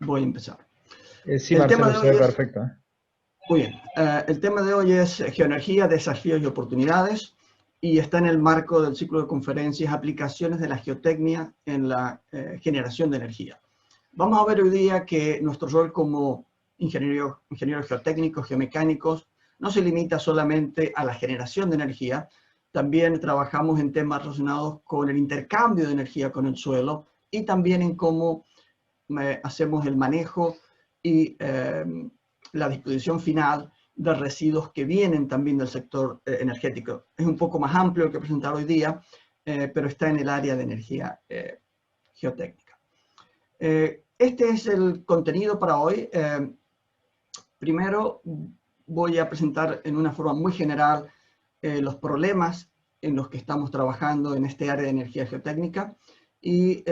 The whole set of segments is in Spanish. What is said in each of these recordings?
voy a empezar. Sí, El tema Marcelo, de se hoy ve es, perfecto. muy bien, el tema de hoy es geoenergía, desafíos y oportunidades, y está en el marco del ciclo de conferencias, aplicaciones de la geotecnia en la generación de energía. Vamos a ver hoy día que nuestro rol como ingenieros geotécnicos, geomecánicos, no se limita solamente a la generación de energía, también trabajamos en temas relacionados con el intercambio de energía con el suelo y también en cómo hacemos el manejo y la disposición final de residuos que vienen también del sector energético. Es un poco más amplio que presentar hoy día, pero está en el área de energía geotécnica. Este es el contenido para hoy. Primero voy a presentar en una forma muy general los problemas en los que estamos trabajando en este área de energía geotécnica y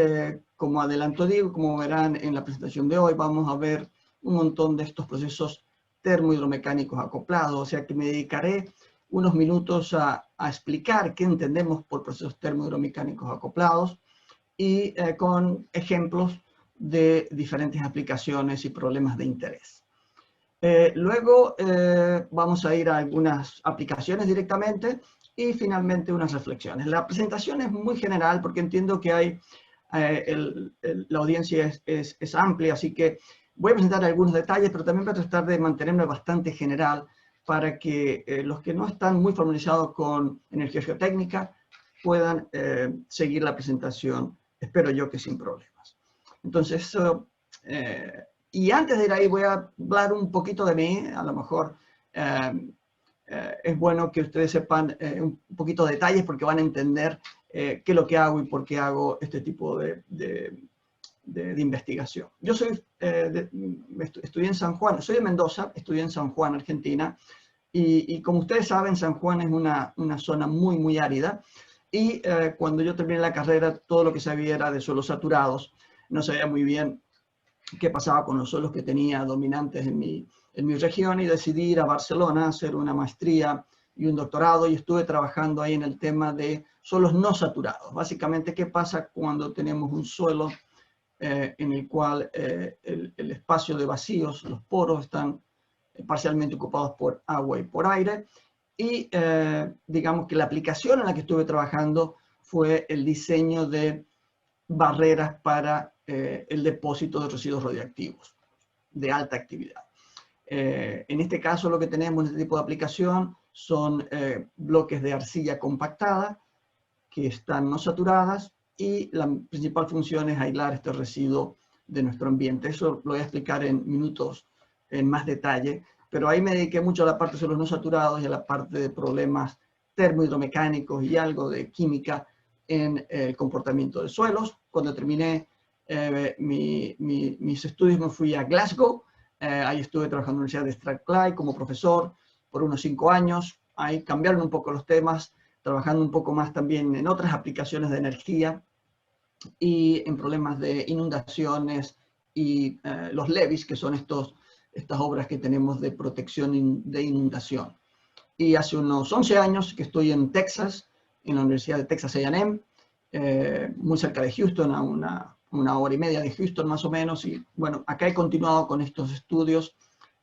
como adelanto digo, como verán en la presentación de hoy, vamos a ver un montón de estos procesos termohidromecánicos acoplados, o sea que me dedicaré unos minutos a explicar qué entendemos por procesos termohidromecánicos acoplados y con ejemplos de diferentes aplicaciones y problemas de interés. Luego vamos a ir a algunas aplicaciones directamente y finalmente unas reflexiones. La presentación es muy general porque entiendo que hay, la audiencia es amplia, así que voy a presentar algunos detalles, pero también voy a tratar de mantenerme bastante general para que los que no están muy familiarizados con energía geotécnica puedan seguir la presentación, espero yo que sin problemas. Entonces, y antes de ir ahí voy a hablar un poquito de mí, a lo mejor es bueno que ustedes sepan un poquito de detalles porque van a entender qué es lo que hago y por qué hago este tipo de investigación. Yo soy, estudié en San Juan, soy de Mendoza, estudié en San Juan, Argentina, y como ustedes saben, San Juan es una zona muy, muy árida, y cuando yo terminé la carrera, todo lo que sabía era de suelos saturados, no sabía muy bien qué pasaba con los suelos que tenía dominantes en mi región y decidí ir a Barcelona a hacer una maestría y un doctorado y estuve trabajando ahí en el tema de suelos no saturados. Básicamente, ¿qué pasa cuando tenemos un suelo en el cual el espacio de vacíos, los poros, están parcialmente ocupados por agua y por aire? Y digamos que la aplicación en la que estuve trabajando fue el diseño de barreras para el depósito de residuos radiactivos de alta actividad. En este caso lo que tenemos en este tipo de aplicación son bloques de arcilla compactada que están no saturadas y la principal función es aislar este residuo de nuestro ambiente. Eso lo voy a explicar en minutos en más detalle, pero ahí me dediqué mucho a la parte de suelos no saturados y a la parte de problemas termohidromecánicos y algo de química en el comportamiento de suelos. Cuando terminé mis estudios me fui a Glasgow, ahí estuve trabajando en la Universidad de Strathclyde como profesor por unos 5 años, ahí cambiaron un poco los temas, trabajando un poco más también en otras aplicaciones de energía y en problemas de inundaciones y los levees, que son estas obras que tenemos de protección de inundación. Y hace unos 11 años que estoy en Texas, en la Universidad de Texas A&M, muy cerca de Houston, a una hora y media de Houston más o menos, y bueno, acá he continuado con estos estudios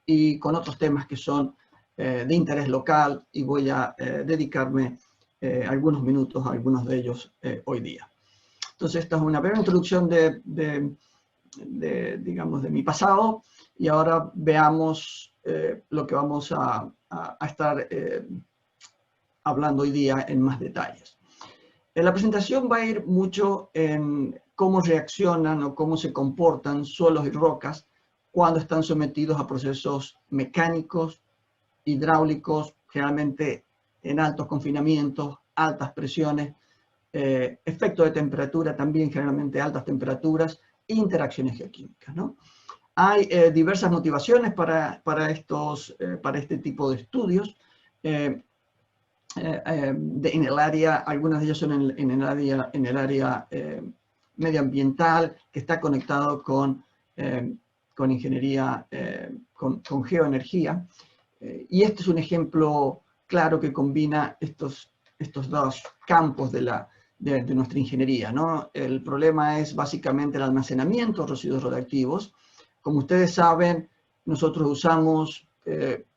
y con otros temas que son de interés local y voy a dedicarme algunos minutos a algunos de ellos hoy día. Entonces esta es una breve introducción digamos, de mi pasado y ahora veamos lo que vamos a estar hablando hoy día en más detalles. La presentación va a ir mucho en cómo reaccionan o cómo se comportan suelos y rocas cuando están sometidos a procesos mecánicos, hidráulicos, generalmente en altos confinamientos, altas presiones, efecto de temperatura también, generalmente altas temperaturas, e interacciones geoquímicas, ¿no? Hay diversas motivaciones para este tipo de estudios. En el área, algunas de ellas son en el área medioambiental, que está conectado con ingeniería, con geoenergía. Y este es un ejemplo claro que combina estos dos campos de nuestra ingeniería, ¿no? El problema es básicamente el almacenamiento de residuos radiactivos Como ustedes saben, nosotros usamos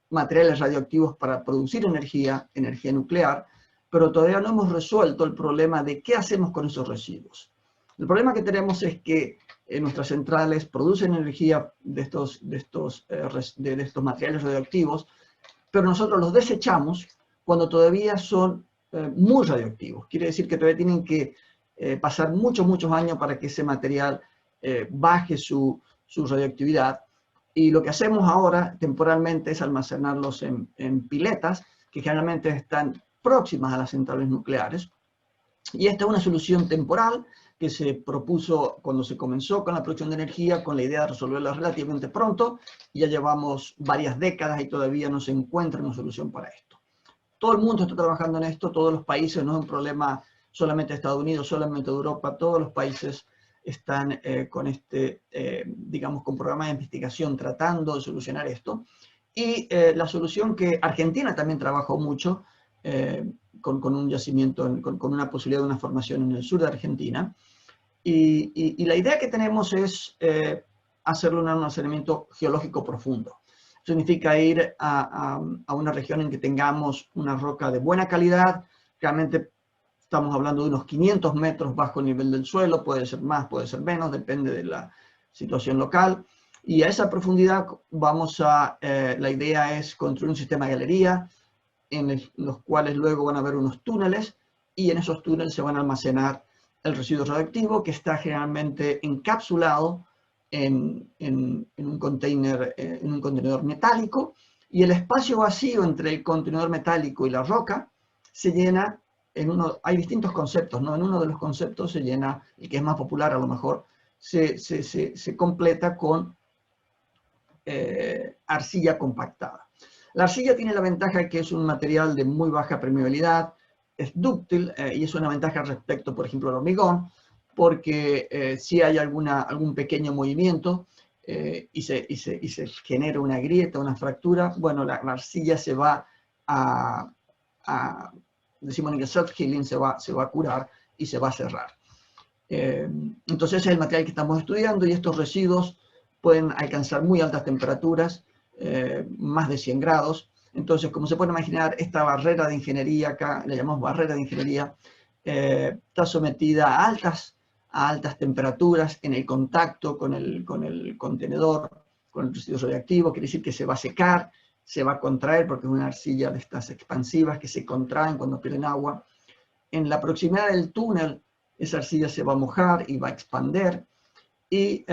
materiales radioactivos para producir energía nuclear, pero todavía no hemos resuelto el problema de qué hacemos con esos residuos. El problema que tenemos es que nuestras centrales producen energía de estos materiales radioactivos, pero nosotros los desechamos cuando todavía son muy radioactivos. Quiere decir que todavía tienen que pasar muchos años para que ese material baje su radioactividad. Y lo que hacemos ahora temporalmente es almacenarlos en piletas que generalmente están próximas a las centrales nucleares. Y esta es una solución temporal que se propuso cuando se comenzó con la producción de energía, con la idea de resolverla relativamente pronto. Ya llevamos varias décadas y todavía no se encuentra una solución para esto. Todo el mundo está trabajando en esto, todos los países, no es un problema solamente de Estados Unidos, solamente de Europa, todos los países están con digamos, con programas de investigación tratando de solucionar esto. Y la solución que Argentina también trabajó mucho, con un yacimiento, con una posibilidad de una formación en el sur de Argentina. Y la idea que tenemos es hacerlo un almacenamiento geológico profundo. Significa ir a una región en que tengamos una roca de buena calidad. Realmente estamos hablando de unos 500 metros bajo el nivel del suelo, puede ser más, puede ser menos, depende de la situación local. Y a esa profundidad la idea es construir un sistema de galería en los cuales luego van a haber unos túneles, y en esos túneles se van a almacenar el residuo radioactivo, que está generalmente encapsulado en un contenedor metálico, y el espacio vacío entre el contenedor metálico y la roca se llena hay distintos conceptos, ¿no? En uno de los conceptos se llena, el que es más popular a lo mejor, se completa con arcilla compactada. La arcilla tiene la ventaja de que es un material de muy baja permeabilidad, es dúctil, y es una ventaja respecto, por ejemplo, al hormigón, porque si hay algún pequeño movimiento y se genera una grieta, una fractura, bueno, la arcilla se va decimos en el self-healing, se va a curar y se va a cerrar. Entonces ese es el material que estamos estudiando, y estos residuos pueden alcanzar muy altas temperaturas, más de 100 grados. Entonces, como se puede imaginar, esta barrera de ingeniería, acá la llamamos barrera de ingeniería, está sometida a altas temperaturas en el contacto con el contenedor, con el residuo radioactivo. Quiere decir que se va a secar, se va a contraer, porque es una arcilla de estas expansivas que se contraen cuando pierden agua. En la proximidad del túnel, esa arcilla se va a mojar y va a expander, y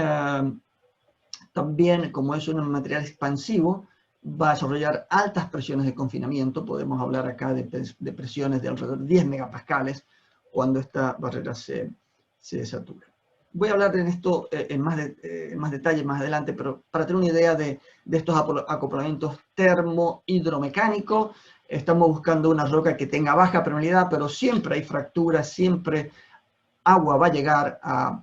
también, como es un material expansivo, va a desarrollar altas presiones de confinamiento. Podemos hablar acá de presiones de alrededor de 10 megapascales cuando esta barrera se satura. Voy a hablar de esto en más detalle más adelante, pero para tener una idea de estos acoplamientos termo-hidromecánicos, estamos buscando una roca que tenga baja permeabilidad, pero siempre hay fracturas, siempre agua va a llegar a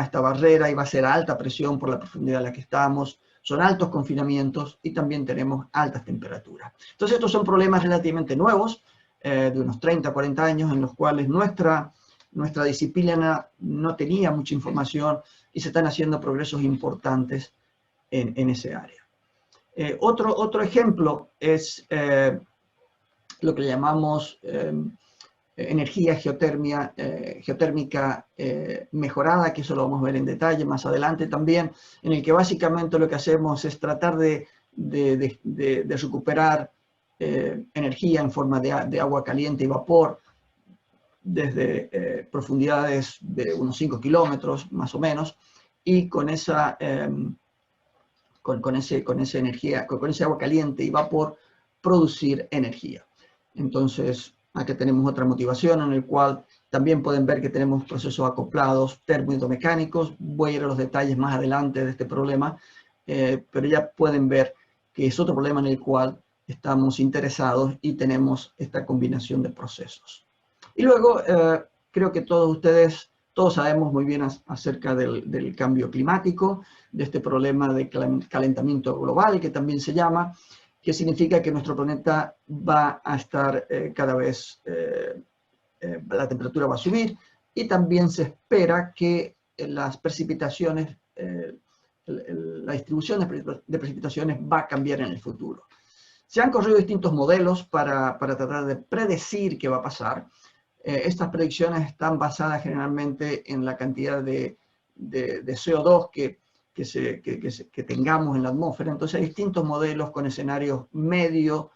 esta barrera y va a ser a alta presión por la profundidad en la que estamos. Son altos confinamientos y también tenemos altas temperaturas. Entonces estos son problemas relativamente nuevos, de unos 30, 40 años, en los cuales nuestra disciplina no tenía mucha información, y se están haciendo progresos importantes en ese área. Otro ejemplo es lo que llamamos energía geotérmica mejorada, que eso lo vamos a ver en detalle más adelante también, en el que básicamente lo que hacemos es tratar de recuperar energía en forma de agua caliente y vapor desde profundidades de unos 5 kilómetros más o menos, y con esa energía, con ese agua caliente y vapor, producir energía. Entonces, aquí tenemos otra motivación en el cual también pueden ver que tenemos procesos acoplados termohidromecánicos. Voy a ir a los detalles más adelante de este problema, pero ya pueden ver que es otro problema en el cual estamos interesados y tenemos esta combinación de procesos. Y luego, creo que todos sabemos muy bien acerca del cambio climático, de este problema de calentamiento global, que también se llama, que significa que nuestro planeta va a estar cada vez, la temperatura va a subir, y también se espera que las precipitaciones la distribución de precipitaciones va a cambiar en el futuro. Se han corrido distintos modelos para tratar de predecir qué va a pasar. Estas predicciones están basadas generalmente en la cantidad de CO2 que tengamos en la atmósfera. Entonces hay distintos modelos con escenarios medio,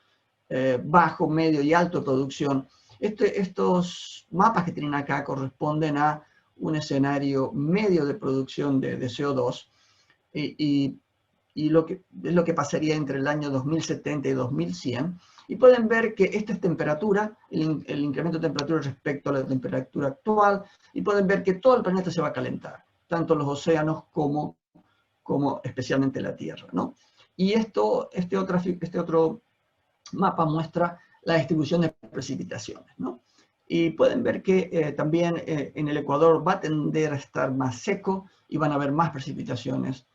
bajo, medio y alto de producción. Estos mapas que tienen acá corresponden a un escenario medio de producción de CO2 y es lo que pasaría entre el año 2070 y 2100. Y pueden ver que esta es temperatura, el incremento de temperatura respecto a la temperatura actual, y pueden ver que todo el planeta se va a calentar, tanto los océanos como especialmente la Tierra, ¿no? Y este otro mapa muestra la distribución de precipitaciones, ¿no? Y pueden ver que también en el Ecuador va a tender a estar más seco y van a haber más precipitaciones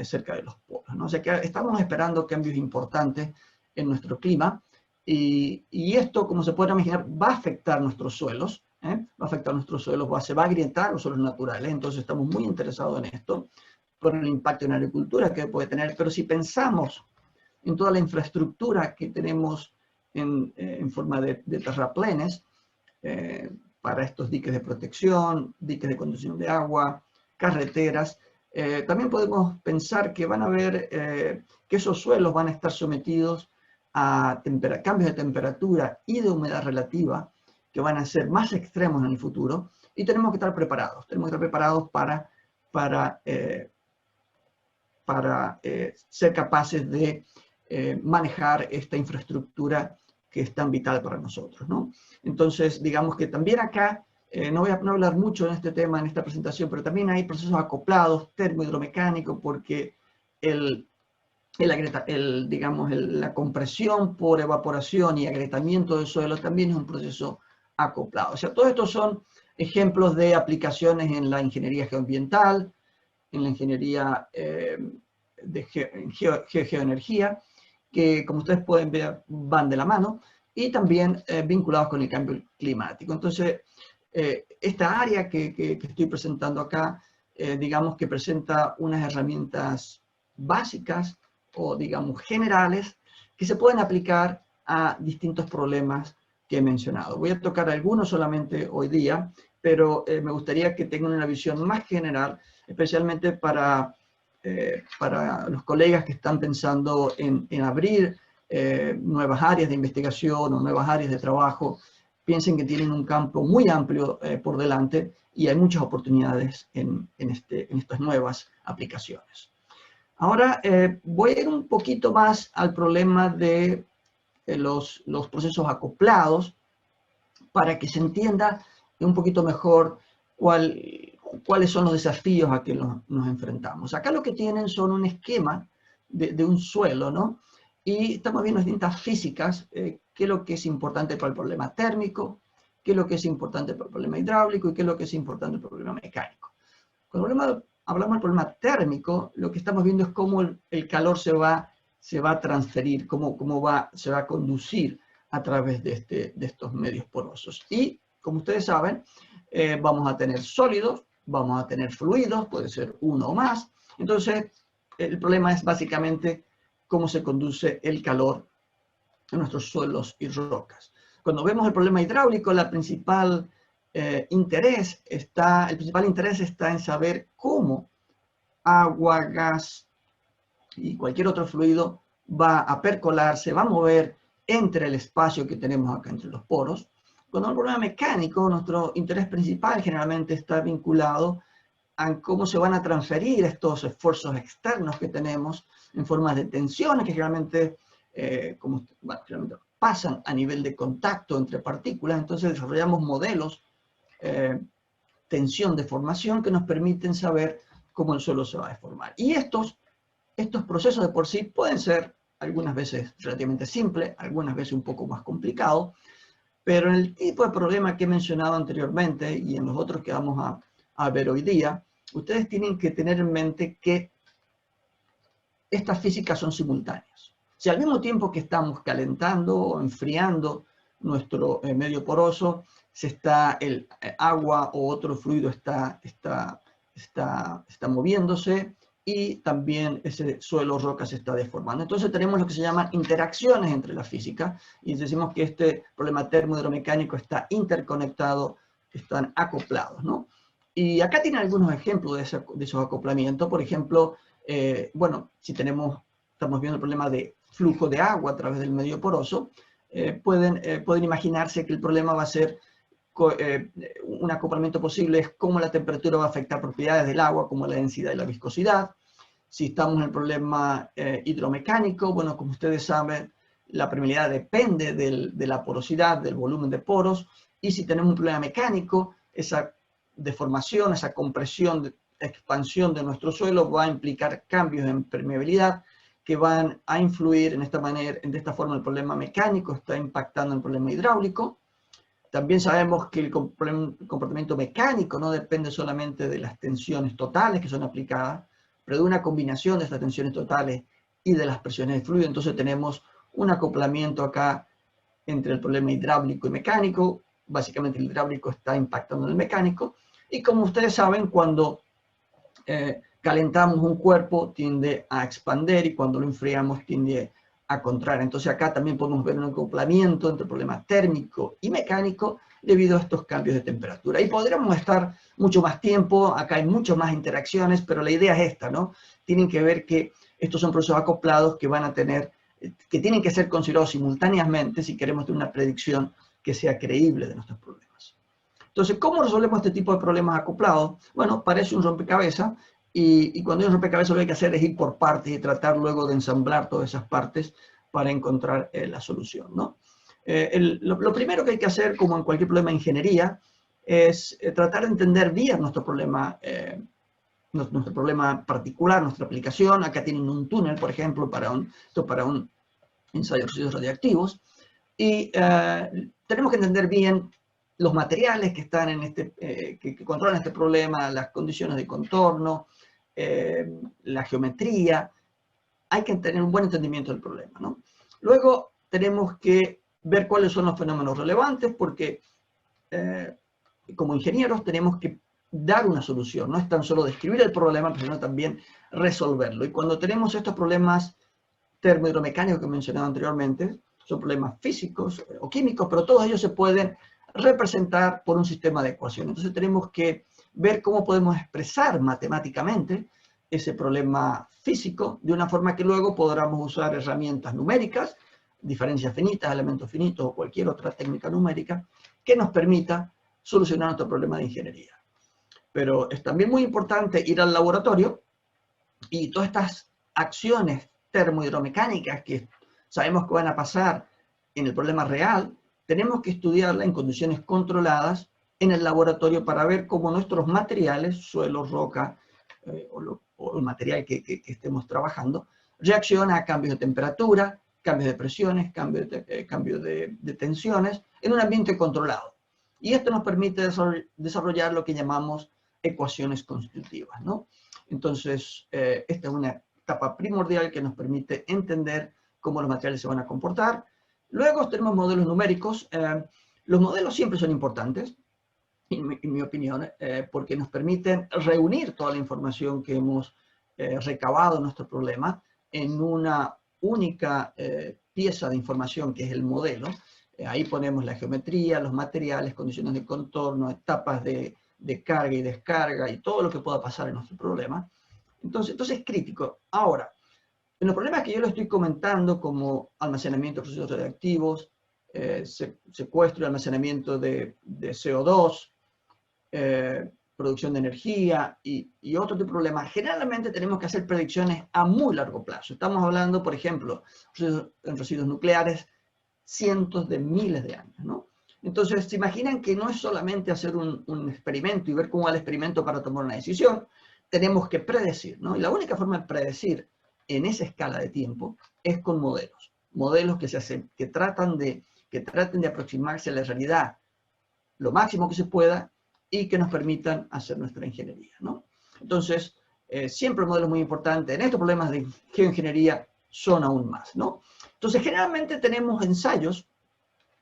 cerca de los polos, ¿no? O sea que estamos esperando cambios importantes en nuestro clima y esto, como se puede imaginar, va a afectar nuestros suelos, va a afectar nuestros suelos, se va a agrietar los suelos naturales. Entonces estamos muy interesados en esto por el impacto en la agricultura que puede tener, pero si pensamos en toda la infraestructura que tenemos en forma de terraplenes para estos diques de protección, diques de conducción de agua, carreteras, también podemos pensar que van a haber, que esos suelos van a estar sometidos a cambios de temperatura y de humedad relativa que van a ser más extremos en el futuro y tenemos que estar preparados para ser capaces de manejar esta infraestructura que es tan vital para nosotros, ¿no? Entonces, digamos que también acá, no voy a hablar mucho en este tema, en esta presentación, pero también hay procesos acoplados, termohidromecánicos, porque la compresión por evaporación y agrietamiento del suelo también es un proceso acoplado. O sea, todos estos son ejemplos de aplicaciones en la ingeniería geoambiental, en la ingeniería geoenergía, que como ustedes pueden ver van de la mano, y también vinculados con el cambio climático. Entonces, esta área que estoy presentando acá, digamos que presenta unas herramientas básicas o digamos generales que se pueden aplicar a distintos problemas que he mencionado. Voy a tocar algunos solamente hoy día, pero me gustaría que tengan una visión más general, especialmente para los colegas que están pensando en abrir nuevas áreas de investigación o nuevas áreas de trabajo. Piensen que tienen un campo muy amplio por delante y hay muchas oportunidades en estas nuevas aplicaciones. Ahora voy a ir un poquito más al problema de los procesos acoplados para que se entienda un poquito mejor cuáles son los desafíos a que nos enfrentamos. Acá lo que tienen son un esquema de un suelo, ¿no? Y estamos viendo distintas físicas, qué es lo que es importante para el problema térmico, qué es lo que es importante para el problema hidráulico y qué es lo que es importante para el problema mecánico. Cuando hablamos del problema térmico, lo que estamos viendo es cómo el calor se va a transferir, cómo se va a conducir a través de estos medios porosos. Y, como ustedes saben, vamos a tener sólidos, vamos a tener fluidos, puede ser uno o más. Entonces, el problema es básicamente cómo se conduce el calor en nuestros suelos y rocas. Cuando vemos el problema hidráulico, el principal interés está en saber cómo agua, gas y cualquier otro fluido va a percolarse, va a mover entre el espacio que tenemos acá entre los poros. Cuando el problema mecánico, nuestro interés principal generalmente está vinculado a cómo se van a transferir estos esfuerzos externos que tenemos en forma de tensiones que generalmente, generalmente pasan a nivel de contacto entre partículas. Entonces desarrollamos modelos, tensión de formación, que nos permiten saber cómo el suelo se va a deformar. Y estos procesos de por sí pueden ser algunas veces relativamente simples, algunas veces un poco más complicados, pero en el tipo de problema que he mencionado anteriormente y en los otros que vamos a ver hoy día, ustedes tienen que tener en mente que estas físicas son simultáneas. Si al mismo tiempo que estamos calentando o enfriando nuestro medio poroso, el agua o otro fluido está moviéndose, y también ese suelo roca se está deformando. Entonces tenemos lo que se llaman interacciones entre la física, y decimos que este problema termohidromecánico está interconectado, están acoplados, ¿no? Y acá tienen algunos ejemplos de esos acoplamientos. Por ejemplo, bueno, si estamos viendo el problema de flujo de agua a través del medio poroso, pueden imaginarse que el problema va a ser, un acoplamiento posible es cómo la temperatura va a afectar propiedades del agua, como la densidad y la viscosidad. Si estamos en el problema hidromecánico, bueno, como ustedes saben, la permeabilidad depende de la porosidad, del volumen de poros, y si tenemos un problema mecánico, esa deformación, esa compresión, expansión de nuestro suelo va a implicar cambios en permeabilidad que van a influir de esta forma el problema mecánico está impactando en el problema hidráulico. También sabemos que el comportamiento mecánico no depende solamente de las tensiones totales que son aplicadas, pero de una combinación de estas tensiones totales y de las presiones de fluido. Entonces tenemos un acoplamiento acá entre el problema hidráulico y mecánico. Básicamente el hidráulico está impactando en el mecánico. Y como ustedes saben, cuando calentamos un cuerpo tiende a expandir y cuando lo enfriamos tiende a contraer. Entonces acá también podemos ver un acoplamiento entre el problema térmico y mecánico debido a estos cambios de temperatura. Y podríamos estar mucho más tiempo, acá hay muchas más interacciones, pero la idea es esta, ¿no? Tienen que ver que estos son procesos acoplados que van a tener, que tienen que ser considerados simultáneamente si queremos tener una predicción que sea creíble de nuestros problemas. Entonces, ¿cómo resolvemos este tipo de problemas acoplados? Bueno, parece un rompecabezas, y cuando hay un rompecabezas lo que hay que hacer es ir por partes y tratar luego de ensamblar todas esas partes para encontrar la solución, ¿no? Lo primero que hay que hacer, como en cualquier problema de ingeniería, es tratar de entender bien nuestro problema particular, nuestra aplicación. Acá tienen un túnel, por ejemplo, para un ensayo de residuos radiactivos. Y tenemos que entender bien los materiales que están en que controlan este problema, las condiciones de contorno, la geometría. Hay que tener un buen entendimiento del problema, ¿no? Luego tenemos que ver cuáles son los fenómenos relevantes, porque como ingenieros tenemos que dar una solución. No es tan solo describir el problema, sino también resolverlo. Y cuando tenemos estos problemas termohidromecánicos que he mencionado anteriormente, son problemas físicos o químicos, pero todos ellos se pueden representar por un sistema de ecuaciones. Entonces tenemos que ver cómo podemos expresar matemáticamente ese problema físico de una forma que luego podamos usar herramientas numéricas, diferencias finitas, elementos finitos o cualquier otra técnica numérica que nos permita solucionar nuestro problema de ingeniería. Pero es también muy importante ir al laboratorio y todas estas acciones termohidromecánicas que sabemos que van a pasar en el problema real, tenemos que estudiarla en condiciones controladas en el laboratorio para ver cómo nuestros materiales, suelo, roca o el material que estemos trabajando, reacciona a cambios de temperatura, cambios de presiones, cambios de tensiones en un ambiente controlado. Y esto nos permite desarrollar lo que llamamos ecuaciones constitutivas, ¿no? Entonces, esta es una etapa primordial que nos permite entender cómo los materiales se van a comportar. Luego tenemos modelos numéricos. Los modelos siempre son importantes, en mi opinión, porque nos permiten reunir toda la información que hemos recabado en nuestro problema en una única pieza de información que es el modelo. Ahí ponemos la geometría, los materiales, condiciones de contorno, etapas de carga y descarga y todo lo que pueda pasar en nuestro problema. Entonces es crítico. Ahora, en los problemas que yo les estoy comentando, como almacenamiento de residuos radiactivos, secuestro y almacenamiento de CO2, producción de energía y otro tipo de problemas, generalmente tenemos que hacer predicciones a muy largo plazo. Estamos hablando, por ejemplo, en residuos nucleares, cientos de miles de años, ¿no? Entonces, se imaginan que no es solamente hacer un experimento y ver cómo va el experimento para tomar una decisión, tenemos que predecir, ¿no? Y la única forma de predecir en esa escala de tiempo es con modelos. Modelos que traten de aproximarse a la realidad lo máximo que se pueda y que nos permitan hacer nuestra ingeniería, ¿no? Entonces, siempre el modelo es muy importante. En estos problemas de geoingeniería son aún más, ¿no? Entonces, generalmente tenemos ensayos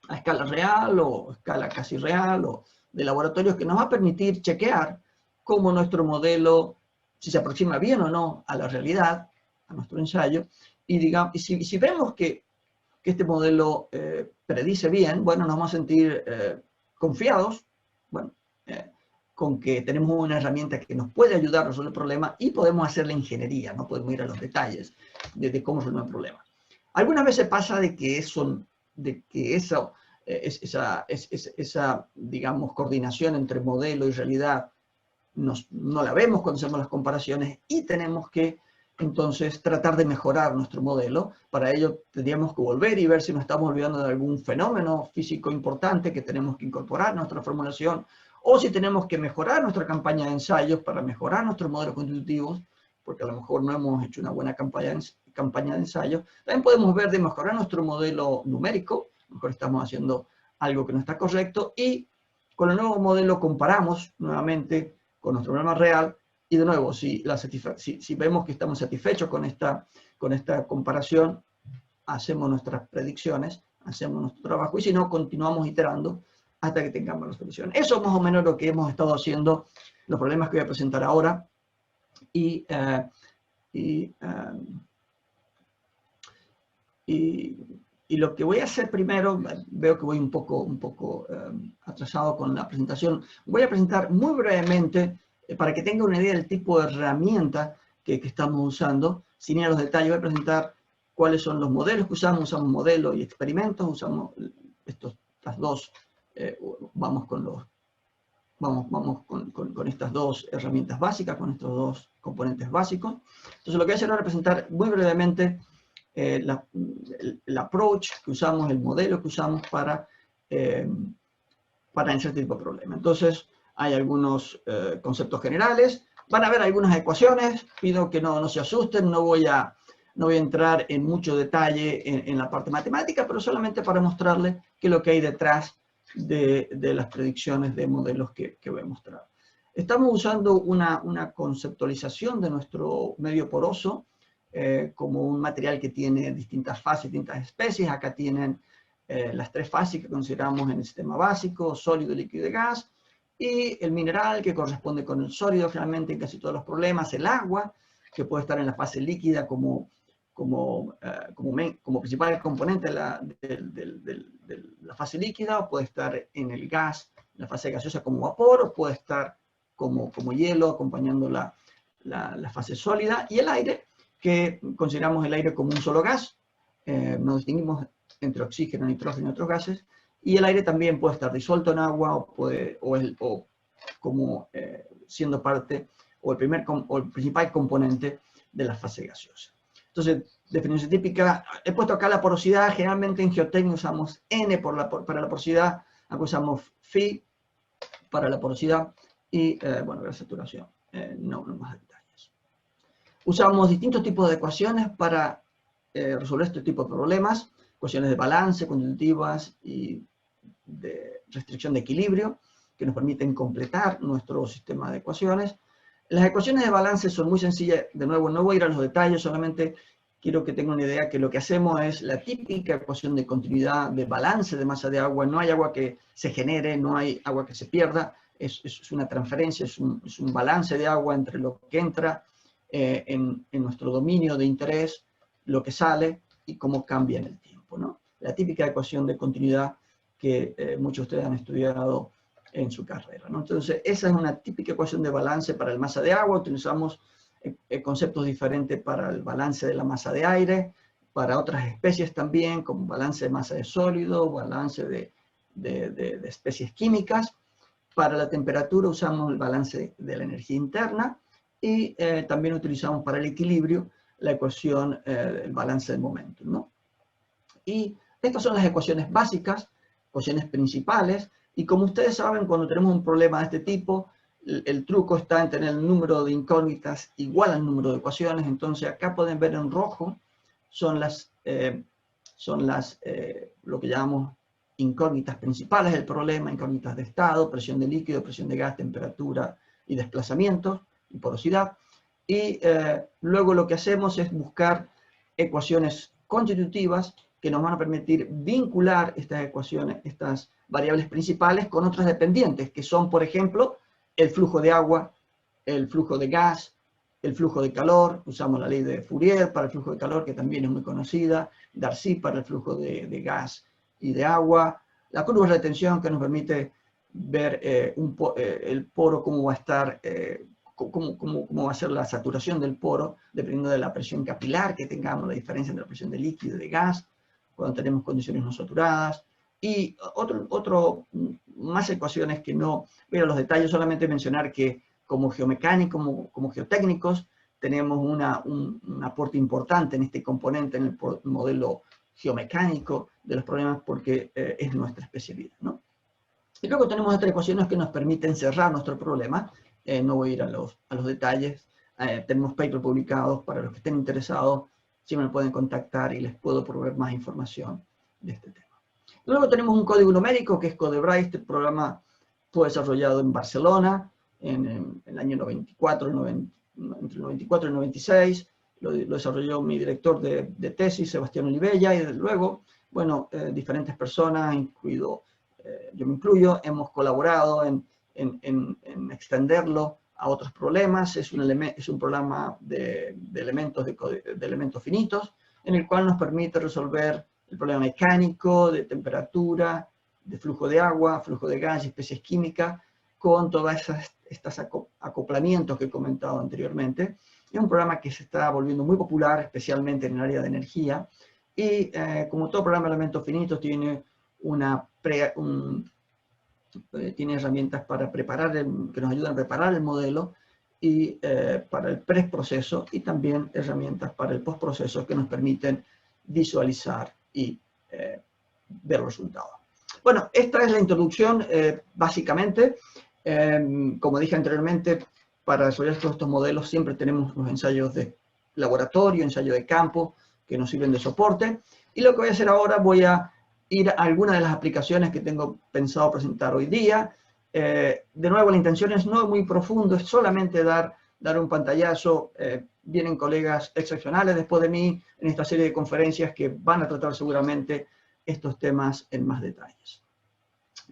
a escala real o escala casi real o de laboratorios que nos va a permitir chequear cómo nuestro modelo si se aproxima bien o no a la realidad, a nuestro ensayo, y, digamos, si vemos que este modelo predice bien, bueno, nos vamos a sentir confiados, bueno, con que tenemos una herramienta que nos puede ayudar a resolver el problema y podemos hacer la ingeniería, no podemos ir a los detalles de cómo resolver el problema. Algunas veces pasa de que esa, digamos, coordinación entre modelo y realidad no la vemos cuando hacemos las comparaciones y tenemos que entonces tratar de mejorar nuestro modelo. Para ello tendríamos que volver y ver si nos estamos olvidando de algún fenómeno físico importante que tenemos que incorporar en nuestra formulación, o si tenemos que mejorar nuestra campaña de ensayos para mejorar nuestros modelos constitutivos, porque a lo mejor no hemos hecho una buena campaña de ensayos. También podemos ver de mejorar nuestro modelo numérico, a lo mejor estamos haciendo algo que no está correcto, y con el nuevo modelo comparamos nuevamente con nuestro problema real, y de nuevo, si vemos que estamos satisfechos con esta comparación, hacemos nuestras predicciones, hacemos nuestro trabajo, y si no, continuamos iterando hasta que tengamos la solución. Eso es más o menos lo que hemos estado haciendo, los problemas que voy a presentar ahora, y lo que voy a hacer primero, veo que voy un poco atrasado con la presentación, voy a presentar muy brevemente, para que tenga una idea del tipo de herramienta que estamos usando. Sin ir a los detalles, voy a presentar cuáles son los modelos que usamos modelos y experimentos, usamos estas dos, vamos con estas dos herramientas básicas, con estos dos componentes básicos. Entonces lo que voy a hacer ahora es presentar muy brevemente el approach que usamos, el modelo que usamos para este tipo de problema. Entonces, hay algunos conceptos generales, van a haber algunas ecuaciones, pido que no se asusten, no voy a entrar en mucho detalle en la parte matemática, pero solamente para mostrarles qué es lo que hay detrás de las predicciones de modelos que voy a mostrar. Estamos usando una conceptualización de nuestro medio poroso como un material que tiene distintas fases, distintas especies. Acá tienen las tres fases que consideramos en el sistema básico: sólido, líquido y gas, y el mineral que corresponde con el sólido finalmente en casi todos los problemas, el agua, que puede estar en la fase líquida como principal componente de la fase líquida, o puede estar en el gas, en la fase gaseosa como vapor, o puede estar como hielo acompañando la fase sólida, y el aire, que consideramos el aire como un solo gas. Nos distinguimos entre oxígeno, nitrógeno y otros gases, y el aire también puede estar disuelto en agua o como siendo parte o el principal componente de la fase gaseosa. Entonces, definición típica, he puesto acá la porosidad. Generalmente en geotecnia usamos N para la porosidad, acá usamos Phi para la porosidad y, bueno, la saturación, no más detalles. Usamos distintos tipos de ecuaciones para resolver este tipo de problemas: ecuaciones de balance, constitutivas y de restricción de equilibrio, que nos permiten completar nuestro sistema de ecuaciones. Las ecuaciones de balance son muy sencillas. De nuevo, no voy a ir a los detalles, solamente quiero que tengan una idea que lo que hacemos es la típica ecuación de continuidad, de balance de masa de agua. No hay agua que se genere, no hay agua que se pierda, es una transferencia, es un balance de agua entre lo que entra en nuestro dominio de interés, lo que sale y cómo cambia en el tiempo, ¿no? La típica ecuación de continuidad que muchos de ustedes han estudiado en su carrera, ¿no? Entonces, esa es una típica ecuación de balance para el masa de agua. Utilizamos conceptos diferentes para el balance de la masa de aire, para otras especies también, como balance de masa de sólido, balance de especies químicas. Para la temperatura usamos el balance de la energía interna, y también utilizamos para el equilibrio la ecuación del balance del momento, ¿no? Y estas son las ecuaciones básicas, ecuaciones principales, y como ustedes saben, cuando tenemos un problema de este tipo, el truco está en tener el número de incógnitas igual al número de ecuaciones. Entonces acá pueden ver en rojo, son lo que llamamos incógnitas principales del problema: incógnitas de estado, presión de líquido, presión de gas, temperatura y desplazamiento y porosidad. Y luego lo que hacemos es buscar ecuaciones constitutivas que nos van a permitir vincular estas ecuaciones, estas variables principales, con otras dependientes, que son, por ejemplo, el flujo de agua, el flujo de gas, el flujo de calor, usamos la ley de Fourier para el flujo de calor, que también es muy conocida, Darcy para el flujo de gas y de agua, la curva de retención que nos permite ver el poro, cómo va a estar, cómo va a ser la saturación del poro, dependiendo de la presión capilar que tengamos, la diferencia entre la presión de líquido y de gas, cuando tenemos condiciones no saturadas, y más ecuaciones que no voy a los detalles, solamente mencionar que como geomecánicos, como geotécnicos, tenemos un aporte importante en este componente, en el modelo geomecánico de los problemas, porque es nuestra especialidad, ¿no? Y luego tenemos otras ecuaciones que nos permiten cerrar nuestro problema. No voy a ir a los detalles. Tenemos papers publicados para los que estén interesados. Si me pueden contactar y les puedo proveer más información de este tema. Luego tenemos un código numérico que es Codebra. Este programa fue desarrollado en Barcelona en el año 94, entre el 94 y el 96. Lo desarrolló mi director de tesis, Sebastián Olivella, y luego, bueno, diferentes personas, incluido yo me incluyo, hemos colaborado en extenderlo a otros problemas. Es un programa de elementos finitos, en el cual nos permite resolver el problema mecánico, de temperatura, de flujo de agua, flujo de gas y especies químicas, con todos estos acoplamientos que he comentado anteriormente. Es un programa que se está volviendo muy popular, especialmente en el área de energía, y como todo programa de elementos finitos tiene tiene herramientas para que nos ayudan a preparar el modelo y para el preproceso, y también herramientas para el postproceso que nos permiten visualizar y ver los resultados. Bueno, esta es la introducción, básicamente. Como dije anteriormente, para desarrollar todos estos modelos siempre tenemos los ensayos de laboratorio, ensayos de campo, que nos sirven de soporte. Y lo que voy a hacer ahora, voy a ir a algunas de las aplicaciones que tengo pensado presentar hoy día. De nuevo, la intención es no muy profundo, es solamente dar un pantallazo. Vienen colegas excepcionales después de mí en esta serie de conferencias que van a tratar seguramente estos temas en más detalles.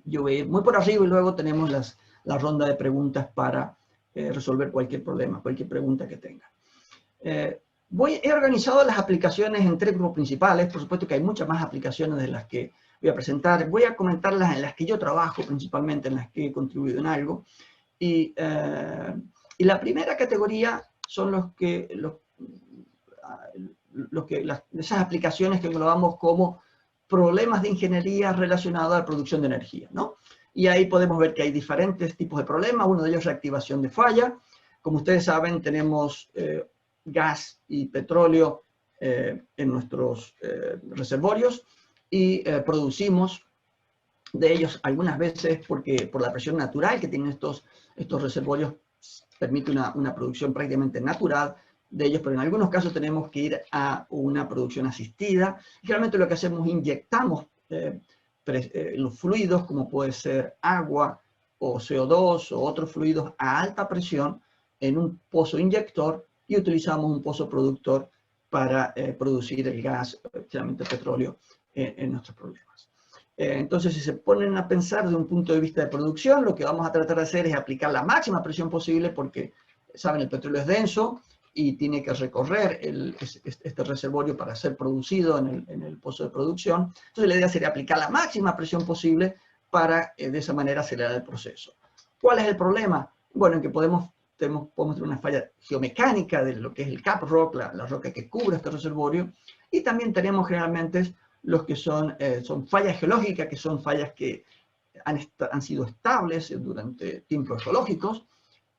Yo voy muy por arriba y luego tenemos la ronda de preguntas para resolver cualquier problema, cualquier pregunta que tengan. He organizado las aplicaciones en 3 grupos principales. Por supuesto que hay muchas más aplicaciones de las que voy a presentar. Voy a comentarlas en las que yo trabajo, principalmente en las que he contribuido en algo. Y la primera categoría son esas aplicaciones que englobamos como problemas de ingeniería relacionados a la producción de energía, ¿no? Y ahí podemos ver que hay diferentes tipos de problemas. Uno de ellos es reactivación de falla. Como ustedes saben, tenemos gas y petróleo en nuestros reservorios y producimos de ellos algunas veces por la presión natural que tienen estos reservorios, permite una producción prácticamente natural de ellos, pero en algunos casos tenemos que ir a una producción asistida. Generalmente lo que hacemos es inyectamos los fluidos, como puede ser agua o CO2 o otros fluidos a alta presión en un pozo inyector, y utilizamos un pozo productor para producir el gas, generalmente el petróleo, en nuestros problemas. Entonces, si se ponen a pensar de un punto de vista de producción, lo que vamos a tratar de hacer es aplicar la máxima presión posible, porque, saben, el petróleo es denso y tiene que recorrer este reservorio para ser producido en el pozo de producción. Entonces, la idea sería aplicar la máxima presión posible para, de esa manera, acelerar el proceso. ¿Cuál es el problema? Bueno, en que podemos tener una falla geomecánica de lo que es el cap rock, la roca que cubre este reservorio, y también tenemos generalmente los que son fallas geológicas, que son fallas que han sido estables durante tiempos geológicos,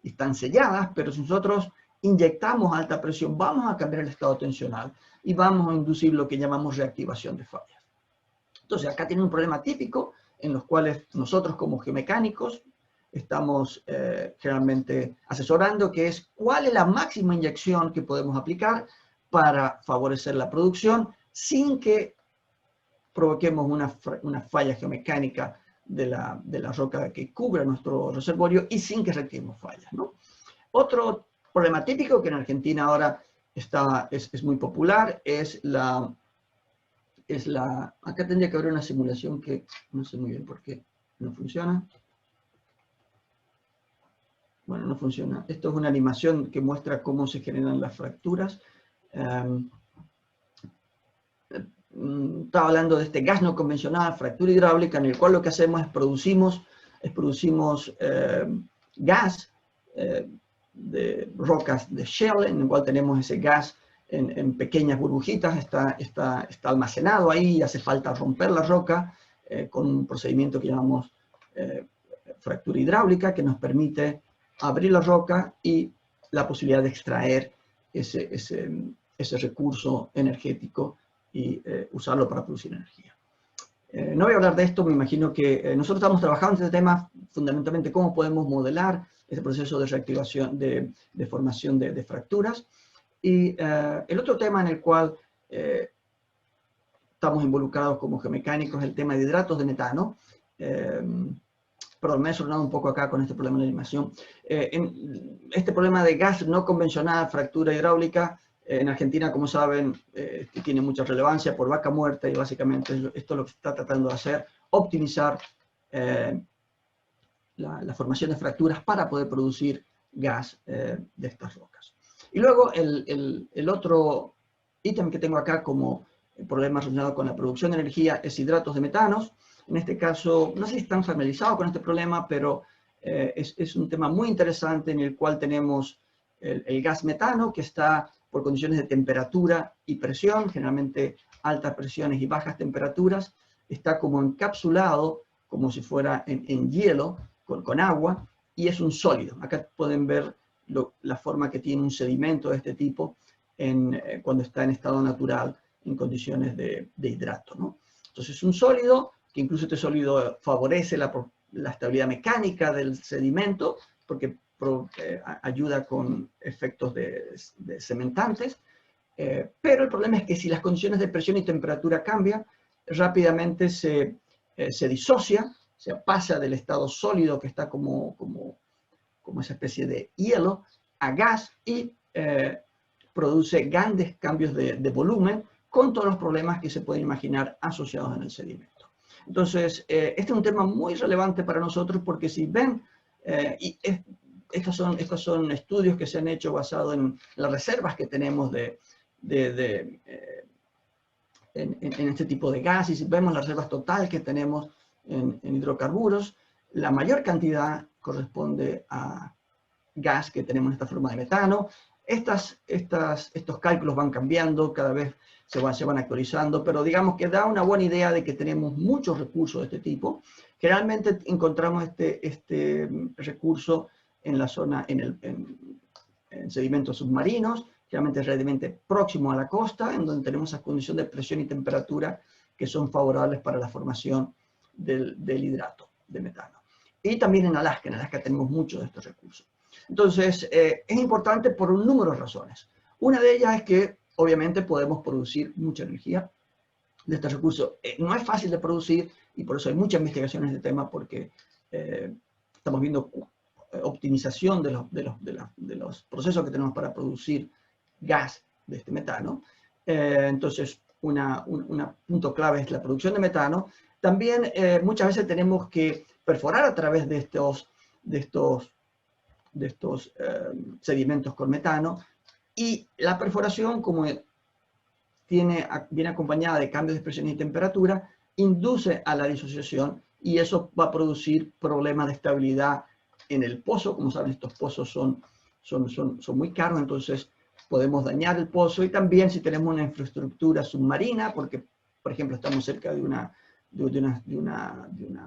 y están selladas, pero si nosotros inyectamos alta presión, vamos a cambiar el estado tensional y vamos a inducir lo que llamamos reactivación de fallas. Entonces, acá tiene un problema típico en los cuales nosotros como geomecánicos estamos generalmente asesorando, que es cuál es la máxima inyección que podemos aplicar para favorecer la producción sin que provoquemos una falla geomecánica de la roca que cubre nuestro reservorio y sin que reactivemos fallas, ¿no? Otro problema típico que en Argentina ahora es muy popular es acá tendría que haber una simulación que no sé muy bien por qué no funciona. Bueno, no funciona. Esto es una animación que muestra cómo se generan las fracturas. Estaba hablando de este gas no convencional, fractura hidráulica, en el cual lo que hacemos es producimos gas de rocas de shale, en el cual tenemos ese gas en pequeñas burbujitas, está almacenado ahí, y hace falta romper la roca con un procedimiento que llamamos fractura hidráulica, que nos permite abrir la roca y la posibilidad de extraer ese recurso energético y usarlo para producir energía. No voy a hablar de esto, me imagino que nosotros estamos trabajando en este tema, fundamentalmente cómo podemos modelar ese proceso de reactivación, de formación de fracturas. Y el otro tema en el cual estamos involucrados como geomecánicos es el tema de hidratos de metano. Perdón, me he sonado un poco acá con este problema de animación. Este problema de gas no convencional, fractura hidráulica, en Argentina, como saben, tiene mucha relevancia por vaca muerta, y básicamente esto es lo que se está tratando de hacer, optimizar la formación de fracturas para poder producir gas de estas rocas. Y luego el otro ítem que tengo acá como problema relacionado con la producción de energía es hidratos de metanos. En este caso, no sé si están familiarizados con este problema, pero es un tema muy interesante en el cual tenemos el gas metano, que está por condiciones de temperatura y presión, generalmente altas presiones y bajas temperaturas, está como encapsulado, como si fuera en hielo, con agua, y es un sólido. Acá pueden ver la forma que tiene un sedimento de este tipo cuando está en estado natural, en condiciones de hidrato, ¿no? Entonces es un sólido, que incluso este sólido favorece la estabilidad mecánica del sedimento, porque ayuda con efectos de cementantes, pero el problema es que si las condiciones de presión y temperatura cambian, rápidamente se disocia, se pasa del estado sólido, que está como esa especie de hielo, a gas, y produce grandes cambios de volumen, con todos los problemas que se pueden imaginar asociados en el sedimento. Entonces, este es un tema muy relevante para nosotros, porque si ven, estos son estudios que se han hecho basados en las reservas que tenemos en este tipo de gas, y si vemos las reservas total que tenemos en hidrocarburos, la mayor cantidad corresponde a gas que tenemos en esta forma de metano. Estos cálculos van cambiando, cada vez se van actualizando, pero digamos que da una buena idea de que tenemos muchos recursos de este tipo. Generalmente encontramos este recurso en la zona, en sedimentos submarinos, generalmente relativamente próximo a la costa, en donde tenemos esa condición de presión y temperatura que son favorables para la formación del hidrato de metano. Y también en Alaska tenemos muchos de estos recursos. Entonces, es importante por un número de razones. Una de ellas es que, obviamente, podemos producir mucha energía de estos recursos. No es fácil de producir, y por eso hay mucha investigación en este tema, porque estamos viendo optimización de los procesos que tenemos para producir gas de este metano. Entonces, un punto clave es la producción de metano. También muchas veces tenemos que perforar a través de estos sedimentos con metano, y la perforación, como viene acompañada de cambios de presión y temperatura, induce a la disociación, y eso va a producir problemas de estabilidad en el pozo. Como saben, estos pozos son muy caros, entonces podemos dañar el pozo. Y también si tenemos una infraestructura submarina, porque por ejemplo estamos cerca de una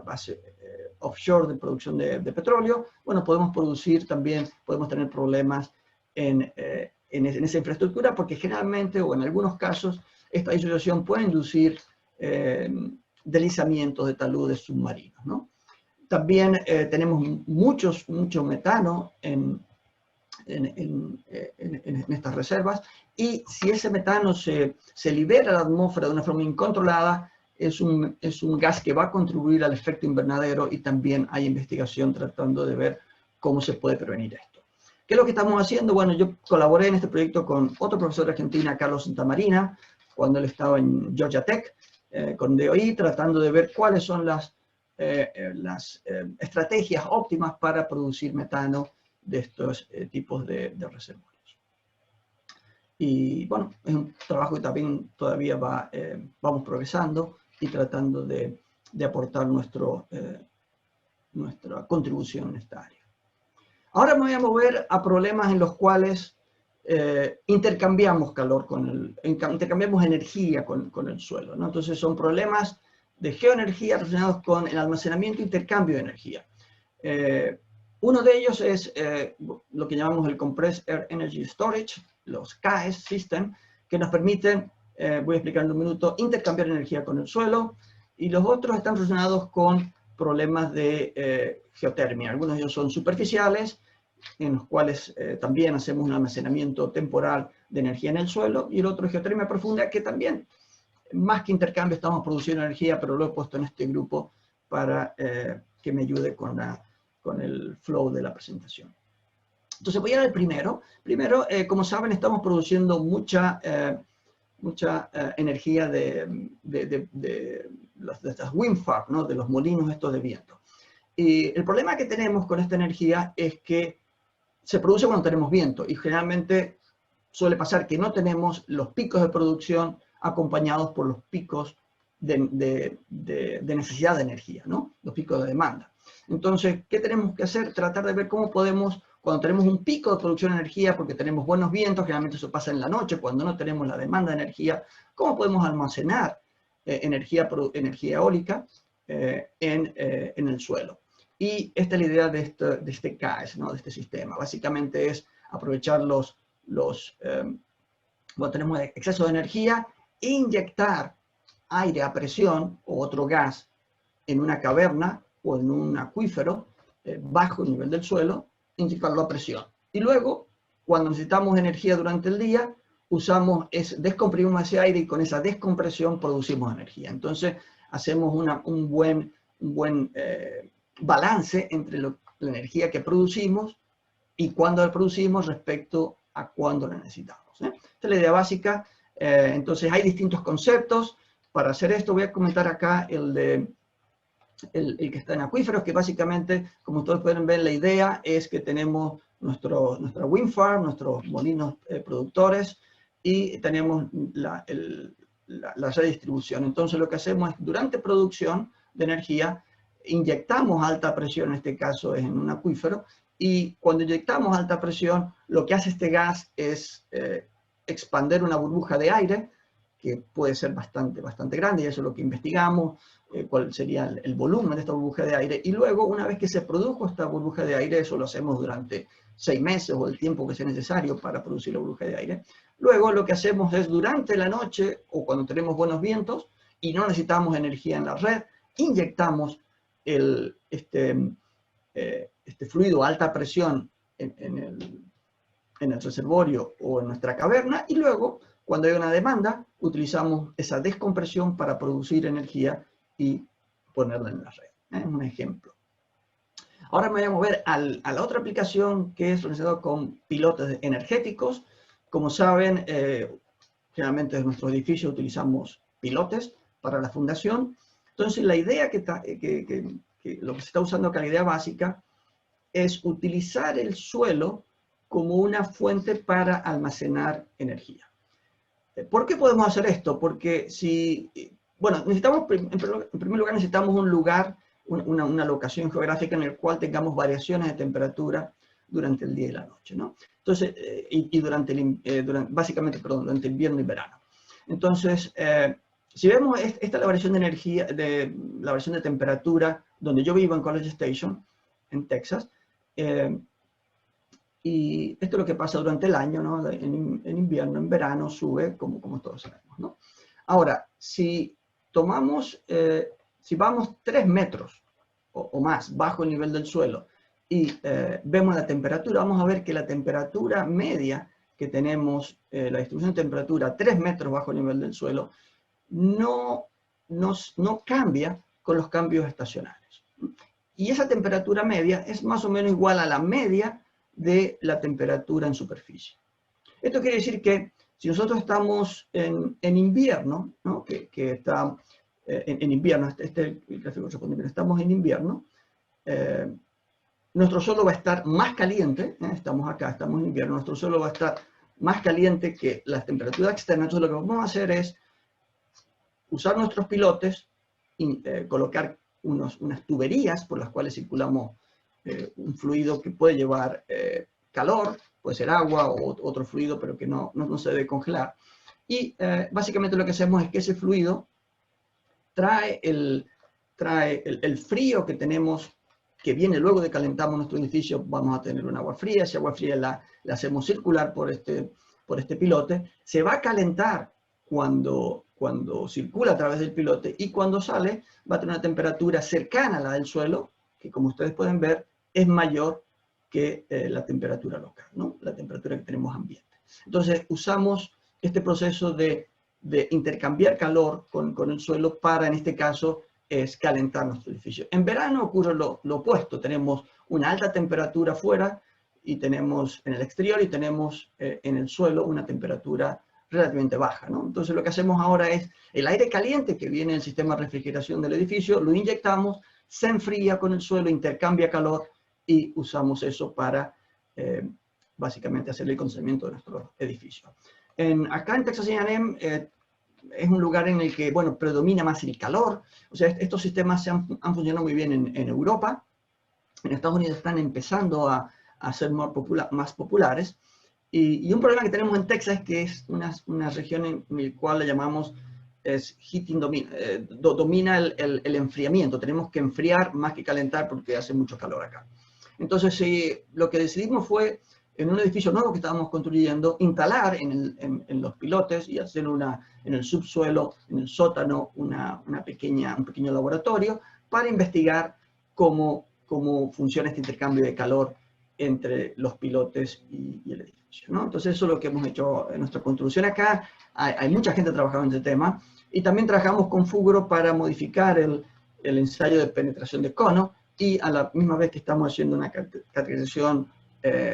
base offshore de producción de petróleo, bueno, podemos tener problemas en esa infraestructura, porque generalmente, o en algunos casos, esta disociación puede inducir deslizamientos de taludes submarinos, ¿no? También tenemos mucho metano en estas reservas, y si ese metano se libera a la atmósfera de una forma incontrolada, es un gas que va a contribuir al efecto invernadero, y también hay investigación tratando de ver cómo se puede prevenir esto. ¿Qué es lo que estamos haciendo? Bueno, yo colaboré en este proyecto con otro profesor de Argentina, Carlos Santamarina, cuando él estaba en Georgia Tech, con DOI, tratando de ver cuáles son las estrategias óptimas para producir metano de estos tipos de reservorios. Y bueno, es un trabajo que también todavía vamos progresando y tratando de aportar nuestra contribución en esta área. Ahora me voy a mover a problemas en los cuales intercambiamos intercambiamos energía con el suelo, ¿no? Entonces son problemas de geoenergía relacionados con el almacenamiento e intercambio de energía. Uno de ellos es lo que llamamos el Compressed Air Energy Storage, los CAES System, que nos permiten, voy a explicar en un minuto, intercambiar energía con el suelo, y los otros están relacionados con problemas de geotermia. Algunos de ellos son superficiales, en los cuales también hacemos un almacenamiento temporal de energía en el suelo, y el otro es geotermia profunda, que también, más que intercambio, estamos produciendo energía, pero lo he puesto en este grupo para que me ayude con el flow de la presentación. Entonces voy a ir al primero. Primero, como saben, estamos produciendo mucha energía de estas wind farms, ¿no? De los molinos estos de viento. Y el problema que tenemos con esta energía es que se produce cuando tenemos viento, y generalmente suele pasar que no tenemos los picos de producción acompañados por los picos de necesidad de energía, ¿no? Los picos de demanda. Entonces, ¿qué tenemos que hacer? Tratar de ver cómo podemos, cuando tenemos un pico de producción de energía, porque tenemos buenos vientos, generalmente eso pasa en la noche, cuando no tenemos la demanda de energía, ¿cómo podemos almacenar energía eólica en el suelo? Y esta es la idea de este CAES, ¿no? De este sistema. Básicamente es aprovechar cuando tenemos exceso de energía, e inyectar aire a presión o otro gas en una caverna o en un acuífero bajo el nivel del suelo, inyectarlo a presión. Y luego, cuando necesitamos energía durante el día, descomprimimos ese aire, y con esa descompresión producimos energía. Entonces, hacemos un buen balance entre la energía que producimos y cuándo la producimos respecto a cuándo la necesitamos. Esta es la idea básica. Entonces hay distintos conceptos. Para hacer esto voy a comentar acá el que está en acuíferos, que básicamente, como ustedes pueden ver, la idea es que tenemos nuestra wind farm, nuestros molinos productores, y tenemos la redistribución. Entonces lo que hacemos es, durante producción de energía, inyectamos alta presión, en este caso es en un acuífero, y cuando inyectamos alta presión, lo que hace este gas es expander una burbuja de aire, que puede ser bastante grande, y eso es lo que investigamos, cuál sería el volumen de esta burbuja de aire, y luego, una vez que se produjo esta burbuja de aire, eso lo hacemos durante 6 meses o el tiempo que sea necesario para producir la burbuja de aire. Luego lo que hacemos es, durante la noche o cuando tenemos buenos vientos y no necesitamos energía en la red, inyectamos este fluido a alta presión en el reservorio o en nuestra caverna, y luego, cuando hay una demanda, utilizamos esa descompresión para producir energía y ponerla en la red. Es un ejemplo. Ahora me voy a mover a la otra aplicación, que es relacionada con pilotes energéticos. Como saben, generalmente en nuestro edificio utilizamos pilotes para la fundación. Entonces, la idea que lo que se está usando acá, la idea básica, es utilizar el suelo como una fuente para almacenar energía. ¿Por qué podemos hacer esto? Porque necesitamos, en primer lugar, necesitamos un lugar, una locación geográfica en el cual tengamos variaciones de temperatura durante el día y la noche, ¿no? Entonces, básicamente, durante invierno y verano. Entonces, si vemos, esta es la variación de energía, la variación de temperatura donde yo vivo, en College Station, en Texas. Y esto es lo que pasa durante el año, ¿no? En invierno, en verano sube, como todos sabemos, ¿no? Ahora, si vamos 3 metros o más bajo el nivel del suelo y vemos la temperatura, vamos a ver que la temperatura media que tenemos, la distribución de temperatura 3 metros bajo el nivel del suelo, no cambia con los cambios estacionales. Y esa temperatura media es más o menos igual a la media de la temperatura en superficie. Esto quiere decir que si nosotros estamos en invierno, ¿no? que está en invierno, el gráfico responde bien, estamos en invierno, nuestro suelo va a estar más caliente, estamos acá, estamos en invierno, nuestro suelo va a estar más caliente que la temperatura externa. Entonces lo que vamos a hacer es usar nuestros pilotes y colocar unas tuberías por las cuales circulamos un fluido que puede llevar calor, puede ser agua o otro fluido, pero que no se debe congelar. Y básicamente lo que hacemos es que ese fluido trae el frío que tenemos, que viene luego de calentamos nuestro edificio. Vamos a tener un agua fría, esa agua fría la hacemos circular por este pilote, se va a calentar cuando circula a través del pilote, y cuando sale va a tener una temperatura cercana a la del suelo, que como ustedes pueden ver es mayor que la temperatura local, ¿no? La temperatura que tenemos ambiente. Entonces usamos este proceso de intercambiar calor con el suelo para, en este caso, es calentar nuestro edificio. En verano ocurre lo opuesto, tenemos una alta temperatura afuera y tenemos en el exterior, y tenemos en el suelo una temperatura relativamente baja, ¿no? Entonces lo que hacemos ahora es el aire caliente que viene del sistema de refrigeración del edificio, lo inyectamos, se enfría con el suelo, intercambia calor y usamos eso para básicamente hacer el condicionamiento de nuestro edificio. Acá en Texas A&M es un lugar en el que, bueno, predomina más el calor. O sea, estos sistemas han funcionado muy bien en Europa. En Estados Unidos están empezando a ser más populares. Y un problema que tenemos en Texas es que es una región en la cual la llamamos heating domina el enfriamiento. Tenemos que enfriar más que calentar porque hace mucho calor acá. Entonces, lo que decidimos fue, en un edificio nuevo que estábamos construyendo, instalar en los pilotes y hacer en el subsuelo, en el sótano, un pequeño laboratorio para investigar cómo funciona este intercambio de calor entre los pilotes y el edificio, ¿no? Entonces eso es lo que hemos hecho en nuestra construcción acá. Hay mucha gente trabajando en este tema, y también trabajamos con Fugro para modificar el ensayo de penetración de cono, y a la misma vez que estamos haciendo una caracterización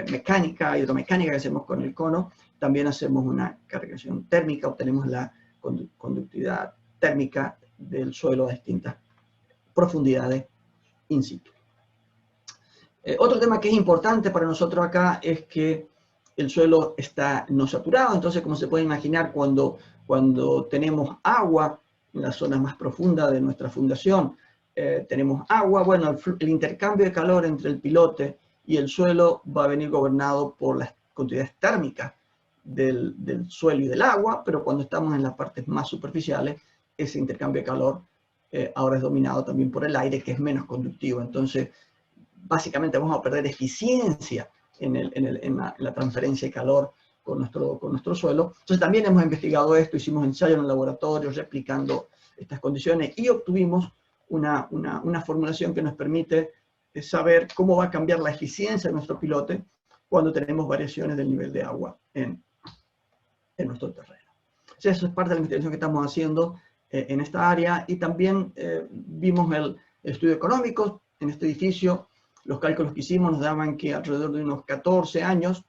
mecánica, hidromecánica que hacemos con el cono, también hacemos una caracterización térmica, obtenemos la conductividad térmica del suelo a distintas profundidades in situ. Otro tema que es importante para nosotros acá es que el suelo está no saturado. Entonces, como se puede imaginar, cuando tenemos agua en la zona más profunda de nuestra fundación, tenemos agua, bueno, el intercambio de calor entre el pilote y el suelo va a venir gobernado por las conductividades térmicas del suelo y del agua, pero cuando estamos en las partes más superficiales, ese intercambio de calor ahora es dominado también por el aire, que es menos conductivo. Entonces, básicamente vamos a perder eficiencia en la transferencia de calor con nuestro suelo. Entonces también hemos investigado esto, hicimos ensayos en el laboratorio replicando estas condiciones, y obtuvimos una formulación que nos permite saber cómo va a cambiar la eficiencia de nuestro pilote cuando tenemos variaciones del nivel de agua en nuestro terreno. Entonces, eso es parte de la investigación que estamos haciendo en esta área. Y también vimos el estudio económico en este edificio. Los cálculos que hicimos nos daban que alrededor de unos 14 años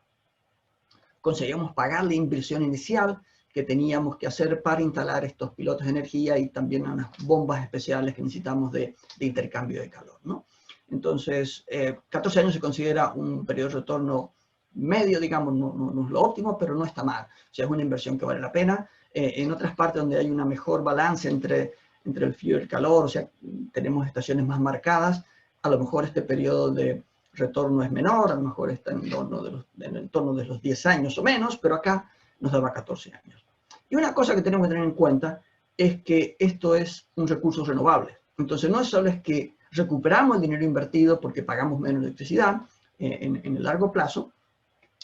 conseguíamos pagar la inversión inicial que teníamos que hacer para instalar estos pilotos de energía, y también unas bombas especiales que necesitamos de intercambio de calor, ¿no? Entonces, 14 años se considera un periodo de retorno medio, digamos, no es lo óptimo, pero no está mal. O sea, es una inversión que vale la pena. En otras partes donde hay una mejor balance entre el frío y el calor, o sea, tenemos estaciones más marcadas, a lo mejor este periodo de retorno es menor, a lo mejor está en el entorno de los 10 años o menos, pero acá nos daba 14 años. Y una cosa que tenemos que tener en cuenta es que esto es un recurso renovable. Entonces, no solo es que recuperamos el dinero invertido porque pagamos menos electricidad en el largo plazo,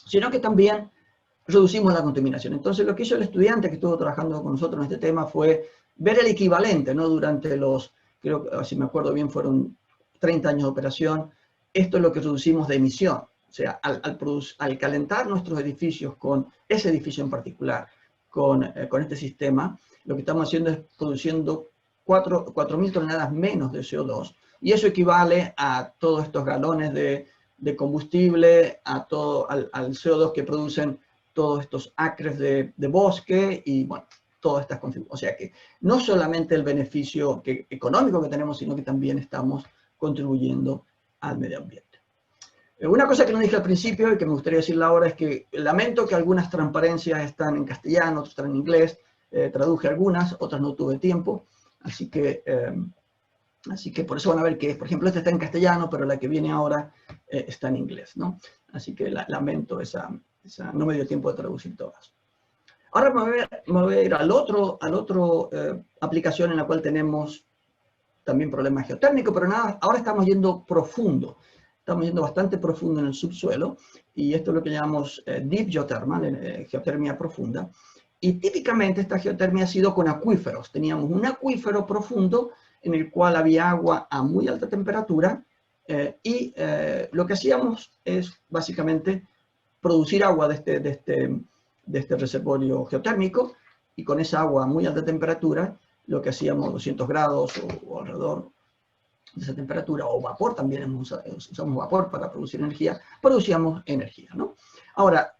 sino que también reducimos la contaminación. Entonces, lo que hizo el estudiante que estuvo trabajando con nosotros en este tema fue ver el equivalente, ¿no? Durante creo que, si me acuerdo bien, fueron 30 años de operación. Esto es lo que reducimos de emisión. O sea, al calentar nuestros edificios, con ese edificio en particular, con este sistema, lo que estamos haciendo es produciendo 4.000 toneladas menos de CO2, y eso equivale a todos estos galones de combustible, al CO2 que producen todos estos acres de bosque, y bueno, todas estas configuraciones. O sea que no solamente el beneficio económico que tenemos, sino que también estamos contribuyendo al medio ambiente. Una cosa que no dije al principio y que me gustaría decirla ahora es que lamento que algunas transparencias están en castellano, otras están en inglés, traduje algunas, otras no tuve tiempo, así que por eso van a ver que, por ejemplo, esta está en castellano, pero la que viene ahora está en inglés, ¿no? Así que lamento no me dio tiempo de traducir todas. Ahora me voy a ir al otro aplicación en la cual tenemos también problemas geotérmicos, pero nada, ahora estamos yendo profundo. Estamos yendo bastante profundo en el subsuelo, y esto es lo que llamamos deep geothermal, geotermia profunda. Y típicamente esta geotermia ha sido con acuíferos. Teníamos un acuífero profundo en el cual había agua a muy alta temperatura, y lo que hacíamos es básicamente producir agua de este reservorio geotérmico, y con esa agua a muy alta temperatura, lo que hacíamos 200 grados o alrededor de esa temperatura, o vapor, también usamos vapor para producir energía, producíamos energía, ¿no? Ahora,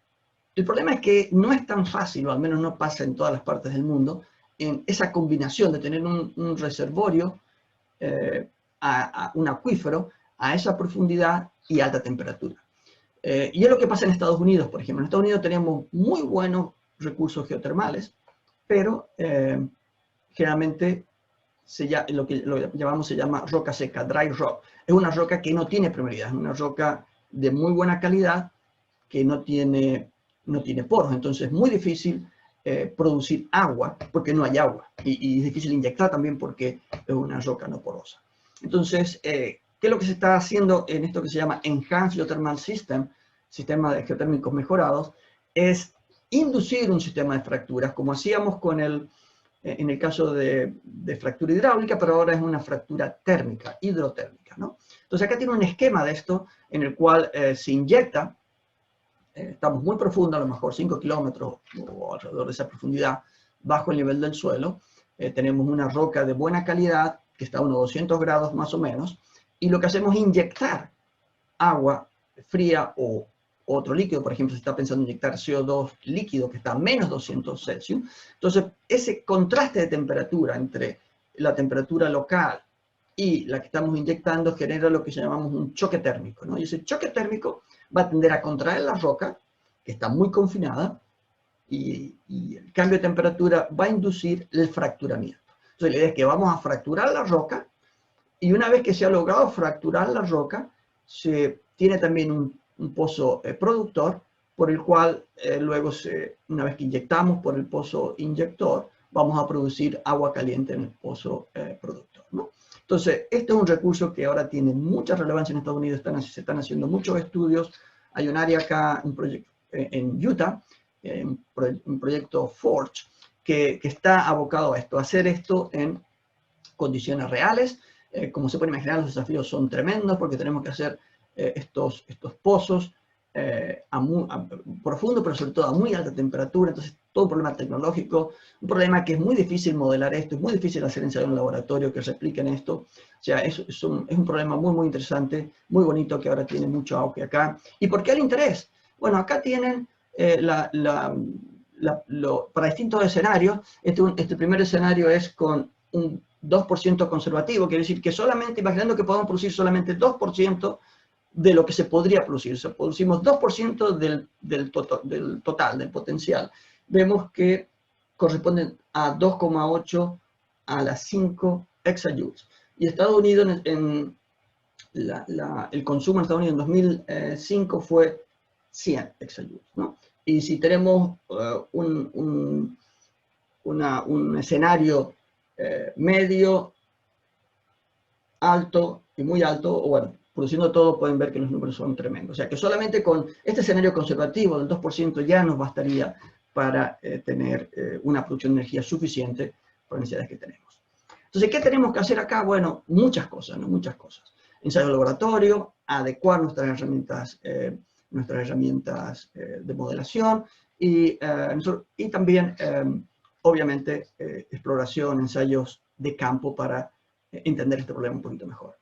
el problema es que no es tan fácil, o al menos no pasa en todas las partes del mundo, en esa combinación de tener un reservorio, un acuífero, a esa profundidad y alta temperatura. Y es lo que pasa en Estados Unidos, por ejemplo. En Estados Unidos tenemos muy buenos recursos geotermales, pero generalmente lo que llamamos se llama roca seca, dry rock. Es una roca que no tiene permeabilidad, es una roca de muy buena calidad que no tiene poros. Entonces es muy difícil producir agua porque no hay agua. Y es difícil inyectar también porque es una roca no porosa. Entonces, ¿qué es lo que se está haciendo en esto que se llama Enhanced Geothermal System, sistema de geotérmicos mejorados? Es inducir un sistema de fracturas, como hacíamos en el caso de fractura hidráulica, pero ahora es una fractura térmica, hidrotérmica, ¿no? Entonces acá tiene un esquema de esto en el cual se inyecta, estamos muy profundo, a lo mejor 5 kilómetros o alrededor de esa profundidad, bajo el nivel del suelo, tenemos una roca de buena calidad que está a unos 200 grados más o menos, y lo que hacemos es inyectar agua fría o otro líquido. Por ejemplo, se está pensando en inyectar CO2 líquido que está a menos 200 Celsius. Entonces, ese contraste de temperatura entre la temperatura local y la que estamos inyectando genera lo que llamamos un choque térmico, ¿no? Y ese choque térmico va a tender a contraer la roca, que está muy confinada, y el cambio de temperatura va a inducir el fracturamiento. Entonces, la idea es que vamos a fracturar la roca, y una vez que se ha logrado fracturar la roca, se tiene también un pozo productor, por el cual luego, una vez que inyectamos por el pozo inyector, vamos a producir agua caliente en el pozo productor, ¿no? Entonces, este es un recurso que ahora tiene mucha relevancia en Estados Unidos, se están haciendo muchos estudios. Hay un área acá, un proyecto en Utah, un proyecto Forge, que está abocado a esto, a hacer esto en condiciones reales. Como se pueden imaginar, los desafíos son tremendos porque tenemos que hacer estos pozos profundos, pero sobre todo a muy alta temperatura. Entonces, todo un problema tecnológico, un problema que es muy difícil modelar esto, es muy difícil hacer ensayos en un laboratorio que repliquen esto. O sea, es un problema muy, muy interesante, muy bonito, que ahora tiene mucho auge acá. ¿Y por qué el interés? Bueno, acá tienen para distintos escenarios. Este primer escenario es con un 2% conservativo, quiere decir que solamente, imaginando que podamos producir solamente 2% de lo que se podría producir, o sea, producimos 2% del total, del potencial, vemos que corresponden a 2,8 a las 5 exajoules. Y Estados Unidos, el consumo en Estados Unidos en 2005 fue 100 exajoules, ¿no? Y si tenemos un escenario medio, alto y muy alto, o bueno, produciendo todo, pueden ver que los números son tremendos. O sea que solamente con este escenario conservativo del 2% ya nos bastaría para tener una producción de energía suficiente para las necesidades que tenemos. Entonces, ¿qué tenemos que hacer acá? Bueno, muchas cosas, ¿no? Muchas cosas. Ensayo de laboratorio, adecuar nuestras herramientas de modelación, y también, obviamente, exploración, ensayos de campo para entender este problema un poquito mejor.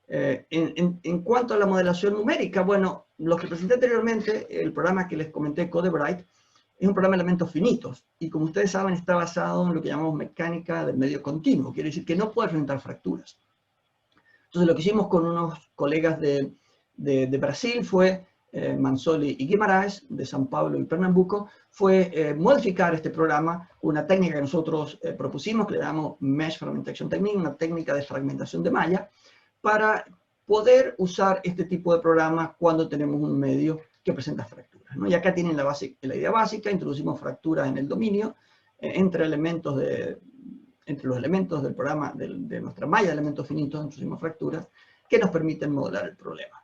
En cuanto a la modelación numérica, bueno, lo que presenté anteriormente, el programa que les comenté, CodeBright, es un programa de elementos finitos, y como ustedes saben, está basado en lo que llamamos mecánica del medio continuo, quiere decir que no puede presentar fracturas. Entonces, lo que hicimos con unos colegas de de Brasil fue Manzoli y Guimarães, de São Paulo y Pernambuco, fue modificar este programa con una técnica que nosotros propusimos, que le llamamos Mesh Fragmentation Technique, una técnica de fragmentación de malla, para poder usar este tipo de programa cuando tenemos un medio que presenta fracturas, ¿no? Y acá tienen la idea básica, introducimos fracturas en el dominio, entre los elementos del programa, de nuestra malla de elementos finitos, introducimos fracturas que nos permiten modelar el problema.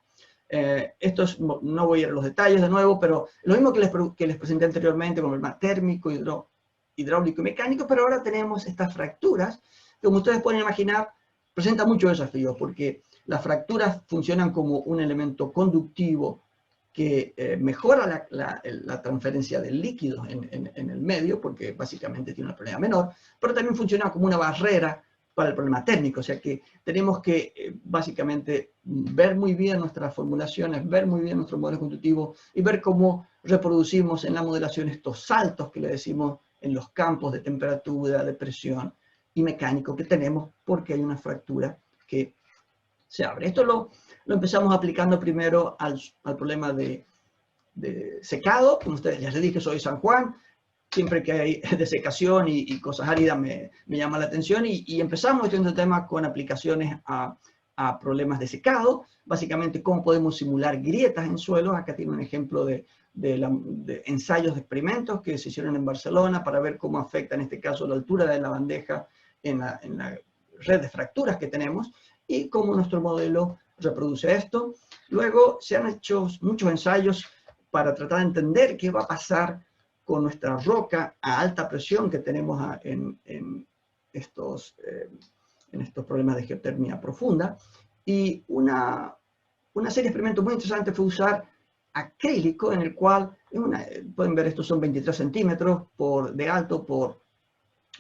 No voy a ir a los detalles de nuevo, pero lo mismo que les presenté anteriormente con el problema térmico, hidráulico y mecánico, pero ahora tenemos estas fracturas, que como ustedes pueden imaginar, presenta muchos desafíos, porque las fracturas funcionan como un elemento conductivo que mejora la transferencia del líquido en el medio, porque básicamente tiene una probabilidad menor, pero también funciona como una barrera para el problema térmico, o sea que tenemos que básicamente ver muy bien nuestras formulaciones, ver muy bien nuestro modelo conductivo y ver cómo reproducimos en la modelación estos saltos que le decimos en los campos de temperatura, de presión y mecánico que tenemos porque hay una fractura que se abre. Esto lo empezamos aplicando primero al problema de secado. Como ustedes ya les dije, soy San Juan. Siempre que hay desecación y cosas áridas me llama la atención. Y empezamos este tema con aplicaciones a problemas de secado. Básicamente, cómo podemos simular grietas en suelos. Acá tiene un ejemplo de ensayos de experimentos que se hicieron en Barcelona para ver cómo afecta, en este caso, la altura de la bandeja en la red de fracturas que tenemos y cómo nuestro modelo reproduce esto. Luego se han hecho muchos ensayos para tratar de entender qué va a pasar con nuestra roca a alta presión que tenemos en estos problemas de geotermia profunda. Y una serie de experimentos muy interesantes fue usar acrílico, en el cual, pueden ver, estos son 23 centímetros de alto por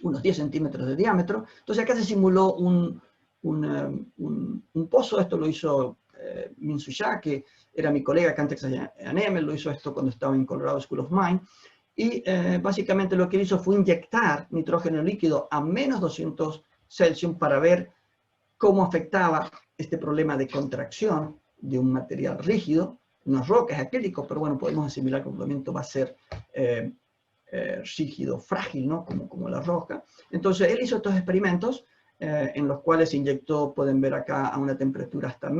unos 10 centímetros de diámetro. Entonces acá se simuló un pozo. Esto lo hizo Min Soo Sha, que era mi colega acá en Texas A&M. Él lo hizo esto cuando estaba en Colorado School of Mine. Y básicamente lo que hizo fue inyectar nitrógeno líquido a menos 200 Celsius para ver cómo afectaba este problema de contracción de un material rígido. Una roca es acrílico, pero bueno, podemos asimilar que el movimiento va a ser rígido, frágil, ¿no? Como la roca. Entonces él hizo estos experimentos en los cuales se inyectó, pueden ver acá, a una temperatura hasta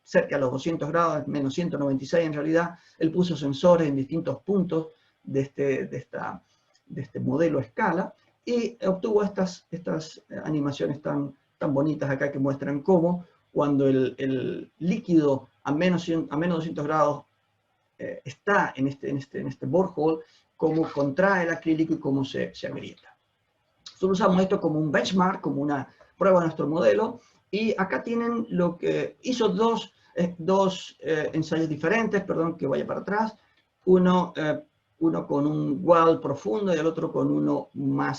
cerca de los 200 grados, menos 196 en realidad. Él puso sensores en distintos puntos de este modelo a escala y obtuvo estas animaciones tan bonitas acá que muestran cómo cuando el líquido a menos 200 grados está en este borehole, cómo contrae el acrílico y cómo se agrieta. Nosotros usamos esto como un benchmark, como una prueba de nuestro modelo, y acá tienen lo que hizo dos ensayos diferentes, perdón que vaya para atrás, uno con un wall profundo y el otro con una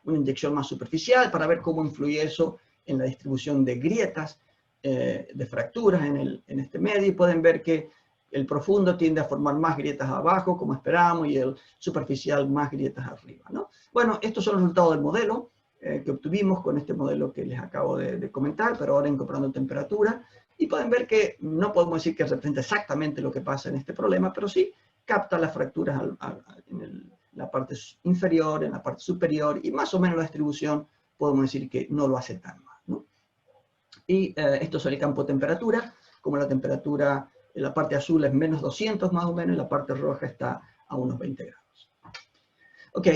inyección más superficial, para ver cómo influye eso en la distribución de grietas, de fracturas en este medio, y pueden ver que el profundo tiende a formar más grietas abajo, como esperábamos, y el superficial más grietas arriba, ¿no? Bueno, estos son los resultados del modelo que obtuvimos con este modelo que les acabo de comentar, pero ahora incorporando temperatura. Y pueden ver que no podemos decir que representa exactamente lo que pasa en este problema, pero sí capta las fracturas en la parte inferior, en la parte superior, y más o menos la distribución podemos decir que no lo hace tan mal, ¿no? Y esto es el campo de temperatura, como la temperatura en la parte azul es menos 200 más o menos, y la parte roja está a unos 20 grados. Ok,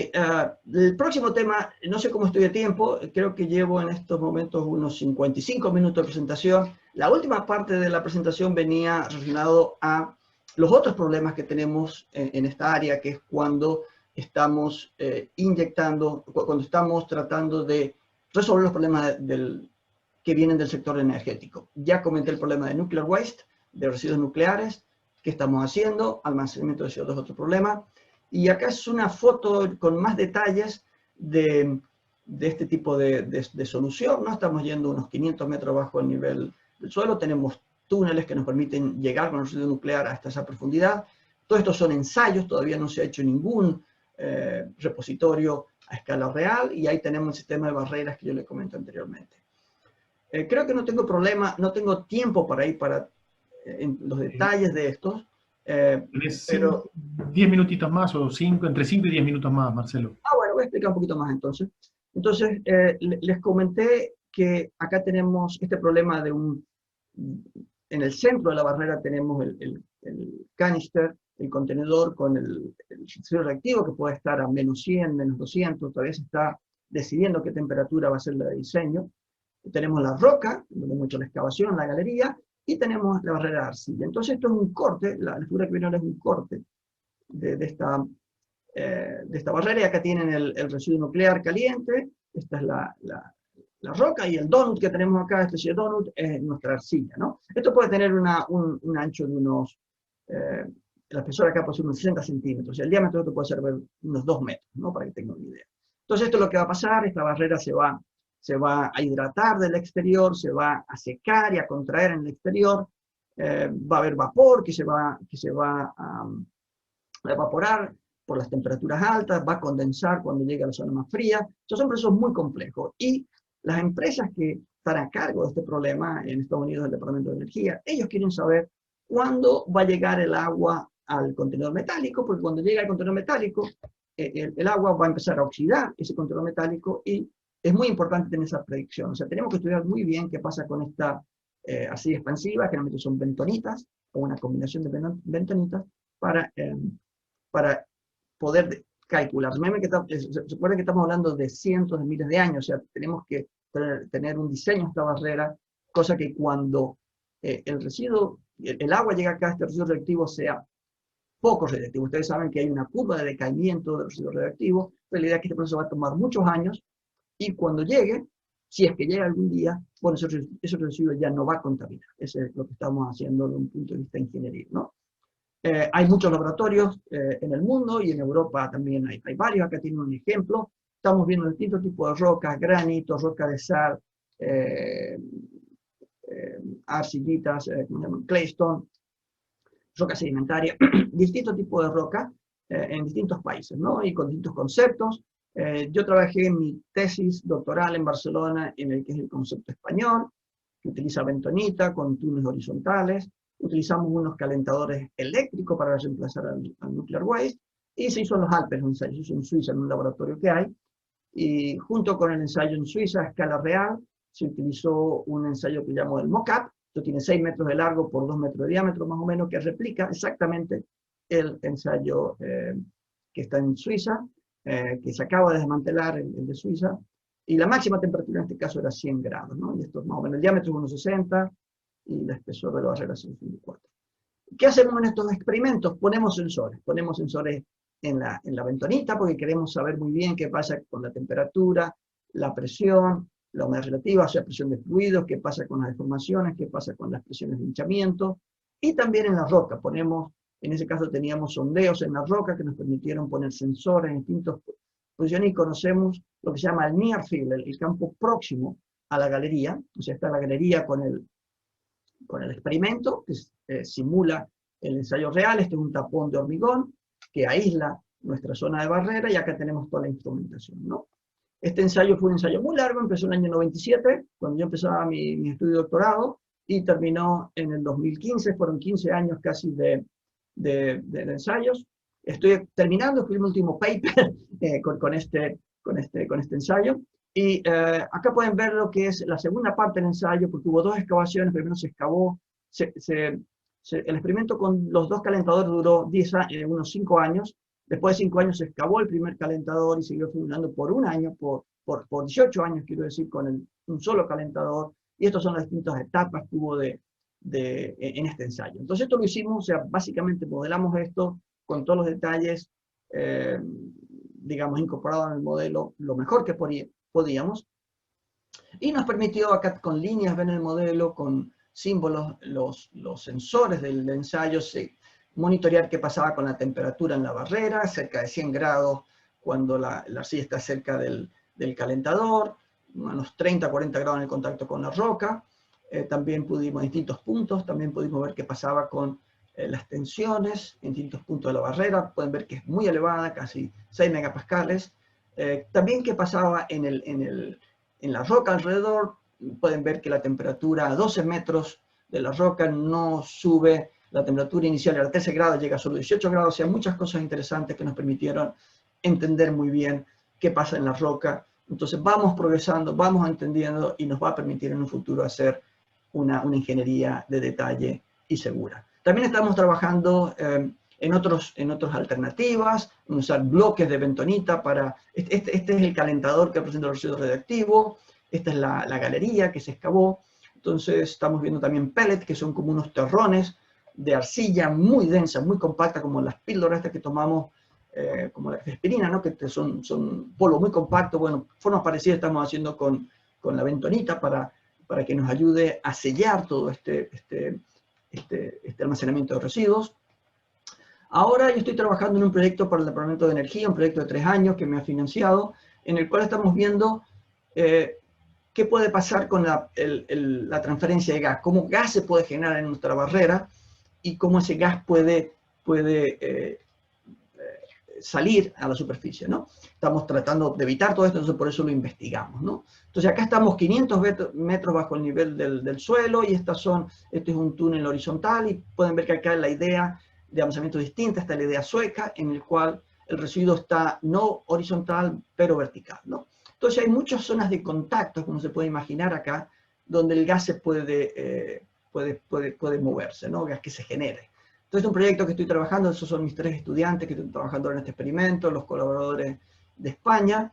el próximo tema, no sé cómo estoy de tiempo, creo que llevo en estos momentos unos 55 minutos de presentación. La última parte de la presentación venía relacionado a los otros problemas que tenemos en esta área, que es cuando estamos cuando estamos tratando de resolver los problemas que vienen del sector energético. Ya comenté el problema de nuclear waste, de residuos nucleares, que estamos haciendo, almacenamiento de CO2 es otro problema. Y acá es una foto con más detalles de este tipo de solución, ¿no? Estamos yendo unos 500 metros bajo el nivel del suelo, tenemos túneles que nos permiten llegar con el residuo nuclear hasta esa profundidad. Todos estos son ensayos, todavía no se ha hecho ningún repositorio a escala real, y ahí tenemos el sistema de barreras que yo les comenté anteriormente. Creo que no tengo tiempo para ir para en los detalles de estos, Tenés pero... 10 minutitos más o 5, entre 5 y 10 minutos más, Marcelo. Bueno, voy a explicar un poquito más entonces. Entonces, les comenté que acá tenemos este problema de en el centro de la barrera tenemos el canister, el contenedor con el residuo reactivo que puede estar a menos 100, menos 200, todavía se está decidiendo qué temperatura va a ser la de diseño. Tenemos la roca, donde hemos hecho la excavación, la galería, y tenemos la barrera de arcilla. Entonces esto es un corte, la figura que viene ahora es un corte de esta barrera, y acá tienen el residuo nuclear caliente, esta es la roca, y el donut que tenemos acá, este donut, es nuestra arcilla, ¿no? Esto puede tener un ancho de unos, la espesor acá puede ser unos 60 centímetros, y el diámetro de esto puede ser unos 2 metros, ¿no? Para que tengan una idea. Entonces esto es lo que va a pasar, esta barrera se va a hidratar del exterior, se va a secar y a contraer en el exterior, va a haber vapor que se va a evaporar por las temperaturas altas, va a condensar cuando llegue a la zona más fría. Estos son procesos muy complejos. Y las empresas que están a cargo de este problema, en Estados Unidos el Departamento de Energía, ellos quieren saber cuándo va a llegar el agua al contenedor metálico, porque cuando llega al contenedor metálico, el agua va a empezar a oxidar ese contenedor metálico, y es muy importante tener esa predicción. O sea, tenemos que estudiar muy bien qué pasa con esta arcilla expansiva, que generalmente son bentonitas, o una combinación de bentonitas, para poder calcular. Se acuerdan que estamos hablando de cientos de miles de años, o sea, tenemos que tener un diseño de esta barrera, cosa que cuando el residuo, el agua llega acá, este residuo reactivo sea poco reactivo. Ustedes saben que hay una curva de decaimiento del residuo reactivo, pero la idea es que este proceso va a tomar muchos años, y cuando llegue, si es que llega algún día, bueno, ese residuo ya no va a contaminar. Eso es lo que estamos haciendo desde un punto de vista ingenieril, ¿no? Hay muchos laboratorios en el mundo, y en Europa también hay varios. Acá tienen un ejemplo. Estamos viendo distintos tipos de rocas, granitos, roca de sal, arcillitas, ¿cómo se llaman? Claystone, roca sedimentaria, distintos tipos de roca en distintos países, ¿no? Y con distintos conceptos. Yo trabajé en mi tesis doctoral en Barcelona en el que es el concepto español, que utiliza bentonita con túneles horizontales. Utilizamos unos calentadores eléctricos para reemplazar al nuclear waste, y se hizo en los Alpes, un ensayo, se hizo en Suiza, en un laboratorio que hay, y junto con el ensayo en Suiza a escala real, se utilizó un ensayo que llamo el mock-up. Esto tiene 6 metros de largo por 2 metros de diámetro más o menos, que replica exactamente el ensayo que está en Suiza, que se acaba de desmantelar, el de Suiza, y la máxima temperatura en este caso era 100 grados, ¿no? Y esto es más o menos, el diámetro es 1,60, y el espesor de la barrera es 1,4. ¿Qué hacemos en estos experimentos? Ponemos sensores en la bentonita, porque queremos saber muy bien qué pasa con la temperatura, la presión, la humedad relativa, o sea, presión de fluidos, qué pasa con las deformaciones, qué pasa con las presiones de hinchamiento, y también en la roca. En ese caso teníamos sondeos en la roca que nos permitieron poner sensores en distintas posiciones, y conocemos lo que se llama el near field, el campo próximo a la galería. O sea, está la galería con el experimento, que simula el ensayo real. Este es un tapón de hormigón que aísla nuestra zona de barrera, y acá tenemos toda la instrumentación, ¿no? Este ensayo fue un ensayo muy largo, empezó en el año 97, cuando yo empezaba mi estudio de doctorado, y terminó en el 2015, fueron 15 años casi de ensayos. Estoy terminando, escribí mi último paper con este ensayo, y acá pueden ver lo que es la segunda parte del ensayo, porque hubo 2 excavaciones. Primero se excavó, el experimento con los 2 calentadores duró unos 5 años. Después de 5 años se excavó el primer calentador y siguió funcionando por un año, por 18 años, quiero decir, con un solo calentador. Y estas son las distintas etapas que hubo en este ensayo. Entonces esto lo hicimos, o sea, básicamente modelamos esto con todos los detalles, digamos, incorporados en el modelo lo mejor que podíamos. Y nos permitió acá con líneas ver el modelo, con símbolos, los sensores del ensayo, monitorear qué pasaba con la temperatura en la barrera, cerca de 100 grados cuando la arcilla está cerca del calentador, unos 30, 40 grados en el contacto con la roca. También pudimos, en distintos puntos, también pudimos ver qué pasaba con las tensiones en distintos puntos de la barrera. Pueden ver que es muy elevada, casi 6 megapascales. También qué pasaba en la roca alrededor. Pueden ver que la temperatura a 12 metros de la roca, no sube la temperatura inicial era 13 grados, llega a solo 18 grados, o sea, muchas cosas interesantes que nos permitieron entender muy bien qué pasa en la roca. Entonces vamos progresando, vamos entendiendo y nos va a permitir en un futuro hacer una ingeniería de detalle y segura. También estamos trabajando en otras alternativas, usar bloques de bentonita para... Este es el calentador que presenta los residuos radioactivos, esta es la galería que se excavó. Entonces estamos viendo también pellets, que son como unos terrones de arcilla muy densa, muy compacta, como las píldoras estas que tomamos, como la aspirina, ¿no? Que son polvo muy compacto. Bueno, formas parecidas estamos haciendo con la bentonita para que nos ayude a sellar todo este almacenamiento de residuos. Ahora yo estoy trabajando en un proyecto para el Departamento de Energía, un proyecto de 3 años que me ha financiado, en el cual estamos viendo qué puede pasar con la transferencia de gas, cómo gas se puede generar en nuestra barrera y cómo ese gas puede salir a la superficie, ¿no? Estamos tratando de evitar todo esto, entonces por eso lo investigamos, ¿no? Entonces acá estamos 500 metros bajo el nivel del suelo y este es un túnel horizontal y pueden ver que acá la idea de avanzamiento distinta, está la idea sueca, en el cual el residuo está no horizontal, pero vertical, ¿no? Entonces hay muchas zonas de contacto, como se puede imaginar acá, donde el gas se puede moverse, ¿no? Gas que se genere. Entonces es un proyecto que estoy trabajando, esos son mis 3 estudiantes que están trabajando en este experimento, los colaboradores de España,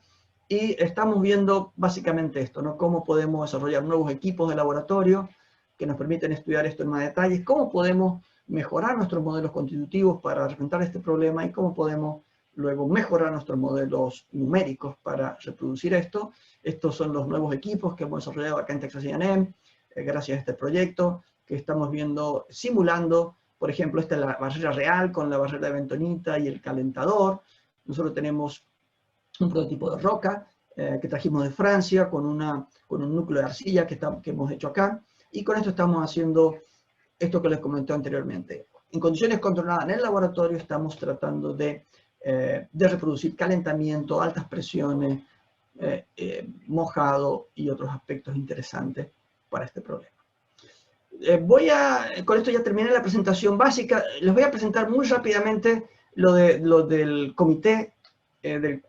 y estamos viendo básicamente esto, ¿no? Cómo podemos desarrollar nuevos equipos de laboratorio que nos permiten estudiar esto en más detalle, cómo podemos mejorar nuestros modelos constitutivos para enfrentar este problema y cómo podemos luego mejorar nuestros modelos numéricos para reproducir esto. Estos son los nuevos equipos que hemos desarrollado acá en Texas A&M, gracias a este proyecto, que estamos viendo, simulando, por ejemplo, esta es la barrera real con la barrera de bentonita y el calentador. Nosotros tenemos un prototipo de roca que trajimos de Francia con un núcleo de arcilla que hemos hecho acá, y con esto estamos haciendo esto que les comenté anteriormente. En condiciones controladas en el laboratorio estamos tratando de reproducir calentamiento, altas presiones, mojado y otros aspectos interesantes para este problema. Con esto ya terminé la presentación básica. Les voy a presentar muy rápidamente lo del comité que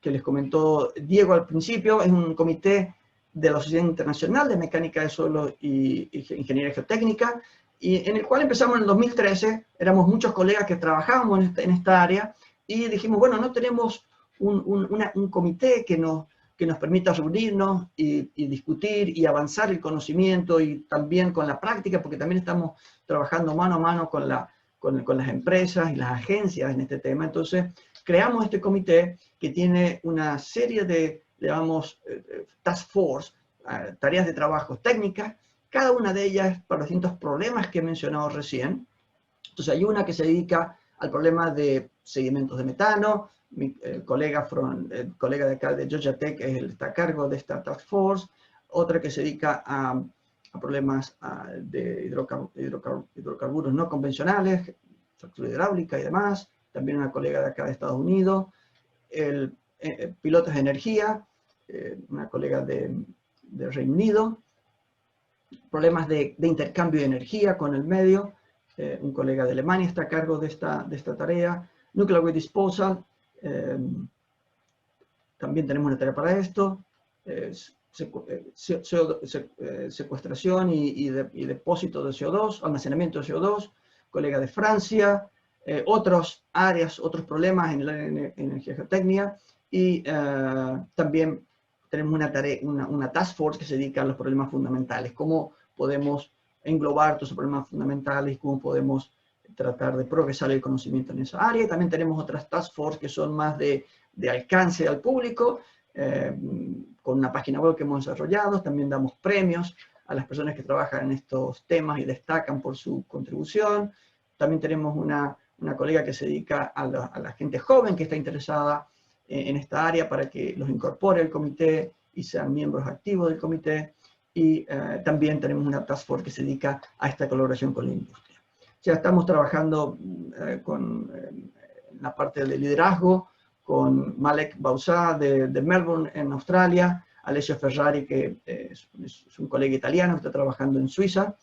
les comentó Diego al principio. Es un comité de la Sociedad Internacional de Mecánica de Suelos y Ingeniería Geotécnica, y en el cual empezamos en el 2013. Éramos muchos colegas que trabajábamos en esta área, y dijimos, bueno, no tenemos un comité que nos permita reunirnos y discutir y avanzar el conocimiento y también con la práctica, porque también estamos trabajando mano a mano con las empresas y las agencias en este tema. Entonces, creamos este comité que tiene una serie de, digamos, task force, tareas de trabajo técnicas, cada una de ellas para los distintos problemas que he mencionado recién. Entonces, hay una que se dedica al problema de sedimentos de metano. Mi colega de acá de Georgia Tech está a cargo de esta task force. Otra que se dedica a problemas de hidrocarburos no convencionales, fractura hidráulica y demás. También una colega de acá de Estados Unidos. Pilotos de energía, una colega de Reino Unido. Problemas de intercambio de energía con el medio. Un colega de Alemania está a cargo de esta tarea. Nuclear Waste Disposal. También tenemos una tarea para esto. Secuestración y depósito de CO2, almacenamiento de CO2, colega de Francia, otras áreas, otros problemas en el área de energía geotecnia, y también tenemos una task force que se dedica a los problemas fundamentales, cómo podemos englobar todos esos problemas fundamentales, cómo podemos tratar de progresar el conocimiento en esa área. También tenemos otras task force que son más de alcance al público, con una página web que hemos desarrollado. También damos premios a las personas que trabajan en estos temas y destacan por su contribución. También tenemos una colega que se dedica a la gente joven que está interesada en esta área para que los incorpore al comité y sean miembros activos del comité. Y también tenemos una task force que se dedica a esta colaboración con la industria. Ya estamos trabajando con la parte de liderazgo, con Malek Bausá de Melbourne, en Australia, Alessio Ferrari, que es un colega italiano que está trabajando en Suiza,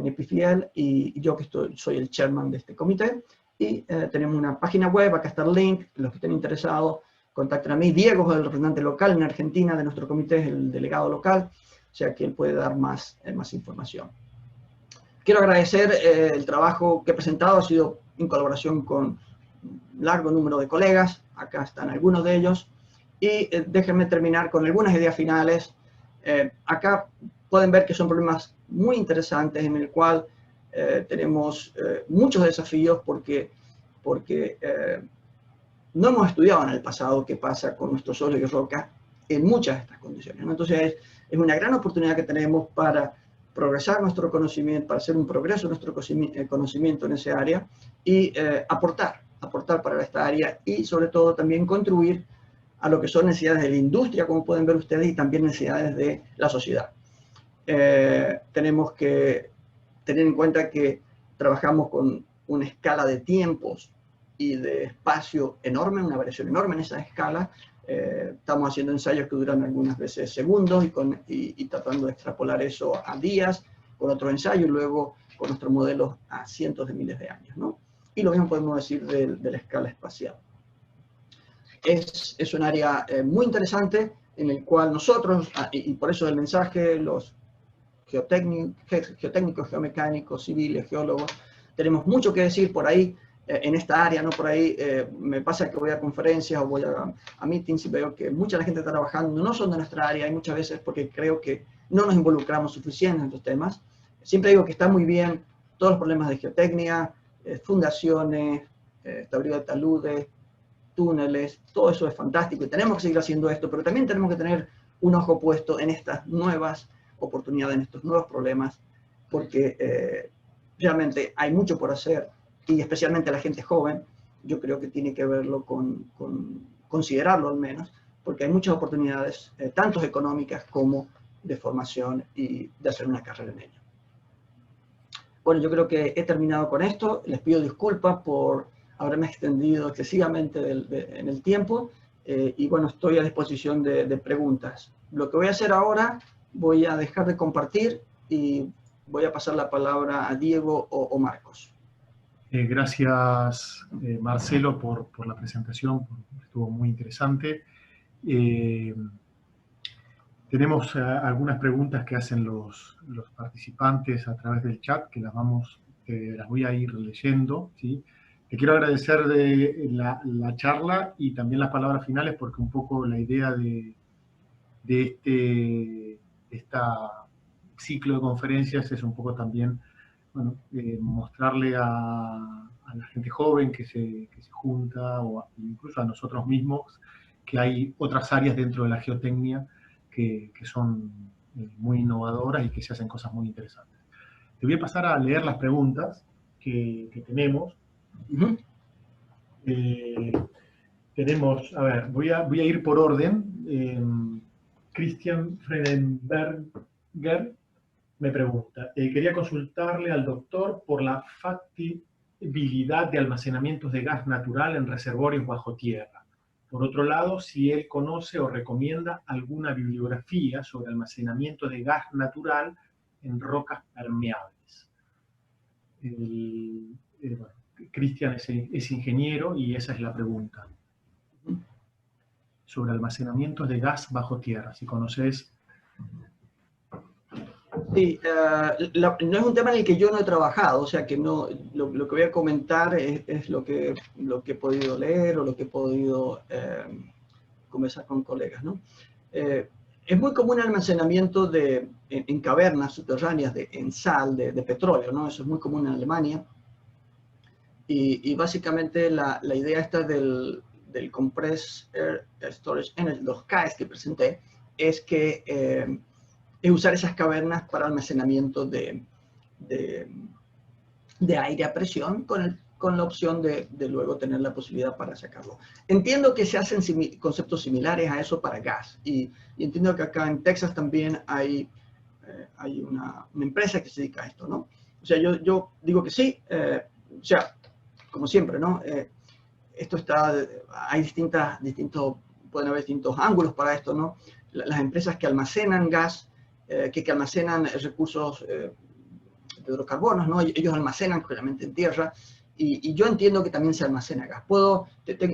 NIPIFIEL, y yo que soy el chairman de este comité. Y tenemos una página web, acá está el link, los que estén interesados, contacten a mí. Diego es el representante local en Argentina de nuestro comité, es el delegado local, o sea que él puede dar más información. Quiero agradecer el trabajo que he presentado, ha sido en colaboración con un largo número de colegas, acá están algunos de ellos, y déjenme terminar con algunas ideas finales. Acá pueden ver que son problemas muy interesantes en el cual tenemos muchos desafíos porque no hemos estudiado en el pasado qué pasa con nuestros solos y rocas en muchas de estas condiciones, ¿no? Entonces es una gran oportunidad que tenemos para progresar nuestro conocimiento, para hacer un progreso en nuestro conocimiento en esa área y aportar para esta área y sobre todo también contribuir a lo que son necesidades de la industria, como pueden ver ustedes, y también necesidades de la sociedad. Tenemos que tener en cuenta que trabajamos con una escala de tiempos y de espacio enorme, una variación enorme en esa escala. Estamos haciendo ensayos que duran algunas veces segundos y tratando de extrapolar eso a días, con otro ensayo y luego con nuestros modelos a cientos de miles de años, ¿no? Y lo mismo podemos decir de la escala espacial. Es un área muy interesante en el cual nosotros, y por eso el mensaje, los geotécnicos, geomecánicos, civiles, geólogos, tenemos mucho que decir por ahí en esta área, ¿no? Por ahí me pasa que voy a conferencias o voy a meetings y veo que mucha de la gente está trabajando, no son de nuestra área, y muchas veces porque creo que no nos involucramos suficiente en estos temas. Siempre digo que está muy bien todos los problemas de geotecnia, fundaciones, estabilidad de taludes, túneles, todo eso es fantástico y tenemos que seguir haciendo esto, pero también tenemos que tener un ojo puesto en estas nuevas oportunidades, en estos nuevos problemas, porque realmente hay mucho por hacer y especialmente la gente joven, yo creo que tiene que verlo considerarlo al menos, porque hay muchas oportunidades, tanto económicas como de formación y de hacer una carrera en ello. Bueno, yo creo que he terminado con esto. Les pido disculpas por haberme extendido excesivamente en el tiempo y bueno, estoy a disposición de preguntas. Lo que voy a hacer ahora, voy a dejar de compartir y voy a pasar la palabra a Diego o Marcos. Gracias, Marcelo, por la presentación, estuvo muy interesante. Tenemos algunas preguntas que hacen los participantes a través del chat, que las voy a ir leyendo, ¿sí? Te quiero agradecer de la charla y también las palabras finales, porque un poco la idea de este ciclo de conferencias es un poco también, bueno, mostrarle a la gente joven que se junta, o incluso a nosotros mismos, que hay otras áreas dentro de la geotecnia que son muy innovadoras y que se hacen cosas muy interesantes. Te voy a pasar a leer las preguntas que tenemos. Uh-huh. Tenemos, a ver, voy a ir por orden. Christian Fredenberger me pregunta, quería consultarle al doctor por la factibilidad de almacenamientos de gas natural en reservorios bajo tierra. Por otro lado, si él conoce o recomienda alguna bibliografía sobre almacenamiento de gas natural en rocas permeables. Bueno, Cristian es ingeniero y esa es la pregunta. Sobre almacenamientos de gas bajo tierra, si conoces. Sí, no es un tema en el que yo no he trabajado, o sea que no, lo que voy a comentar es lo que he podido leer o lo que he podido conversar con colegas, ¿no? Es muy común el almacenamiento en cavernas subterráneas en sal de petróleo, ¿no? Eso es muy común en Alemania. Y básicamente la idea esta del Compressed Air Storage Energy, los CAES que presenté, es que es usar esas cavernas para almacenamiento de aire a presión con la opción de luego tener la posibilidad para sacarlo. Entiendo que se hacen conceptos similares a eso para gas y entiendo que acá en Texas también hay una empresa que se dedica a esto, ¿no? O sea, yo digo que sí, o sea, como siempre, ¿no? Esto hay pueden haber distintos ángulos para esto, ¿no? Las empresas que almacenan gas, que almacenan recursos hidrocarbonos, ¿no? Ellos almacenan realmente en tierra, y yo entiendo que también se almacena gas.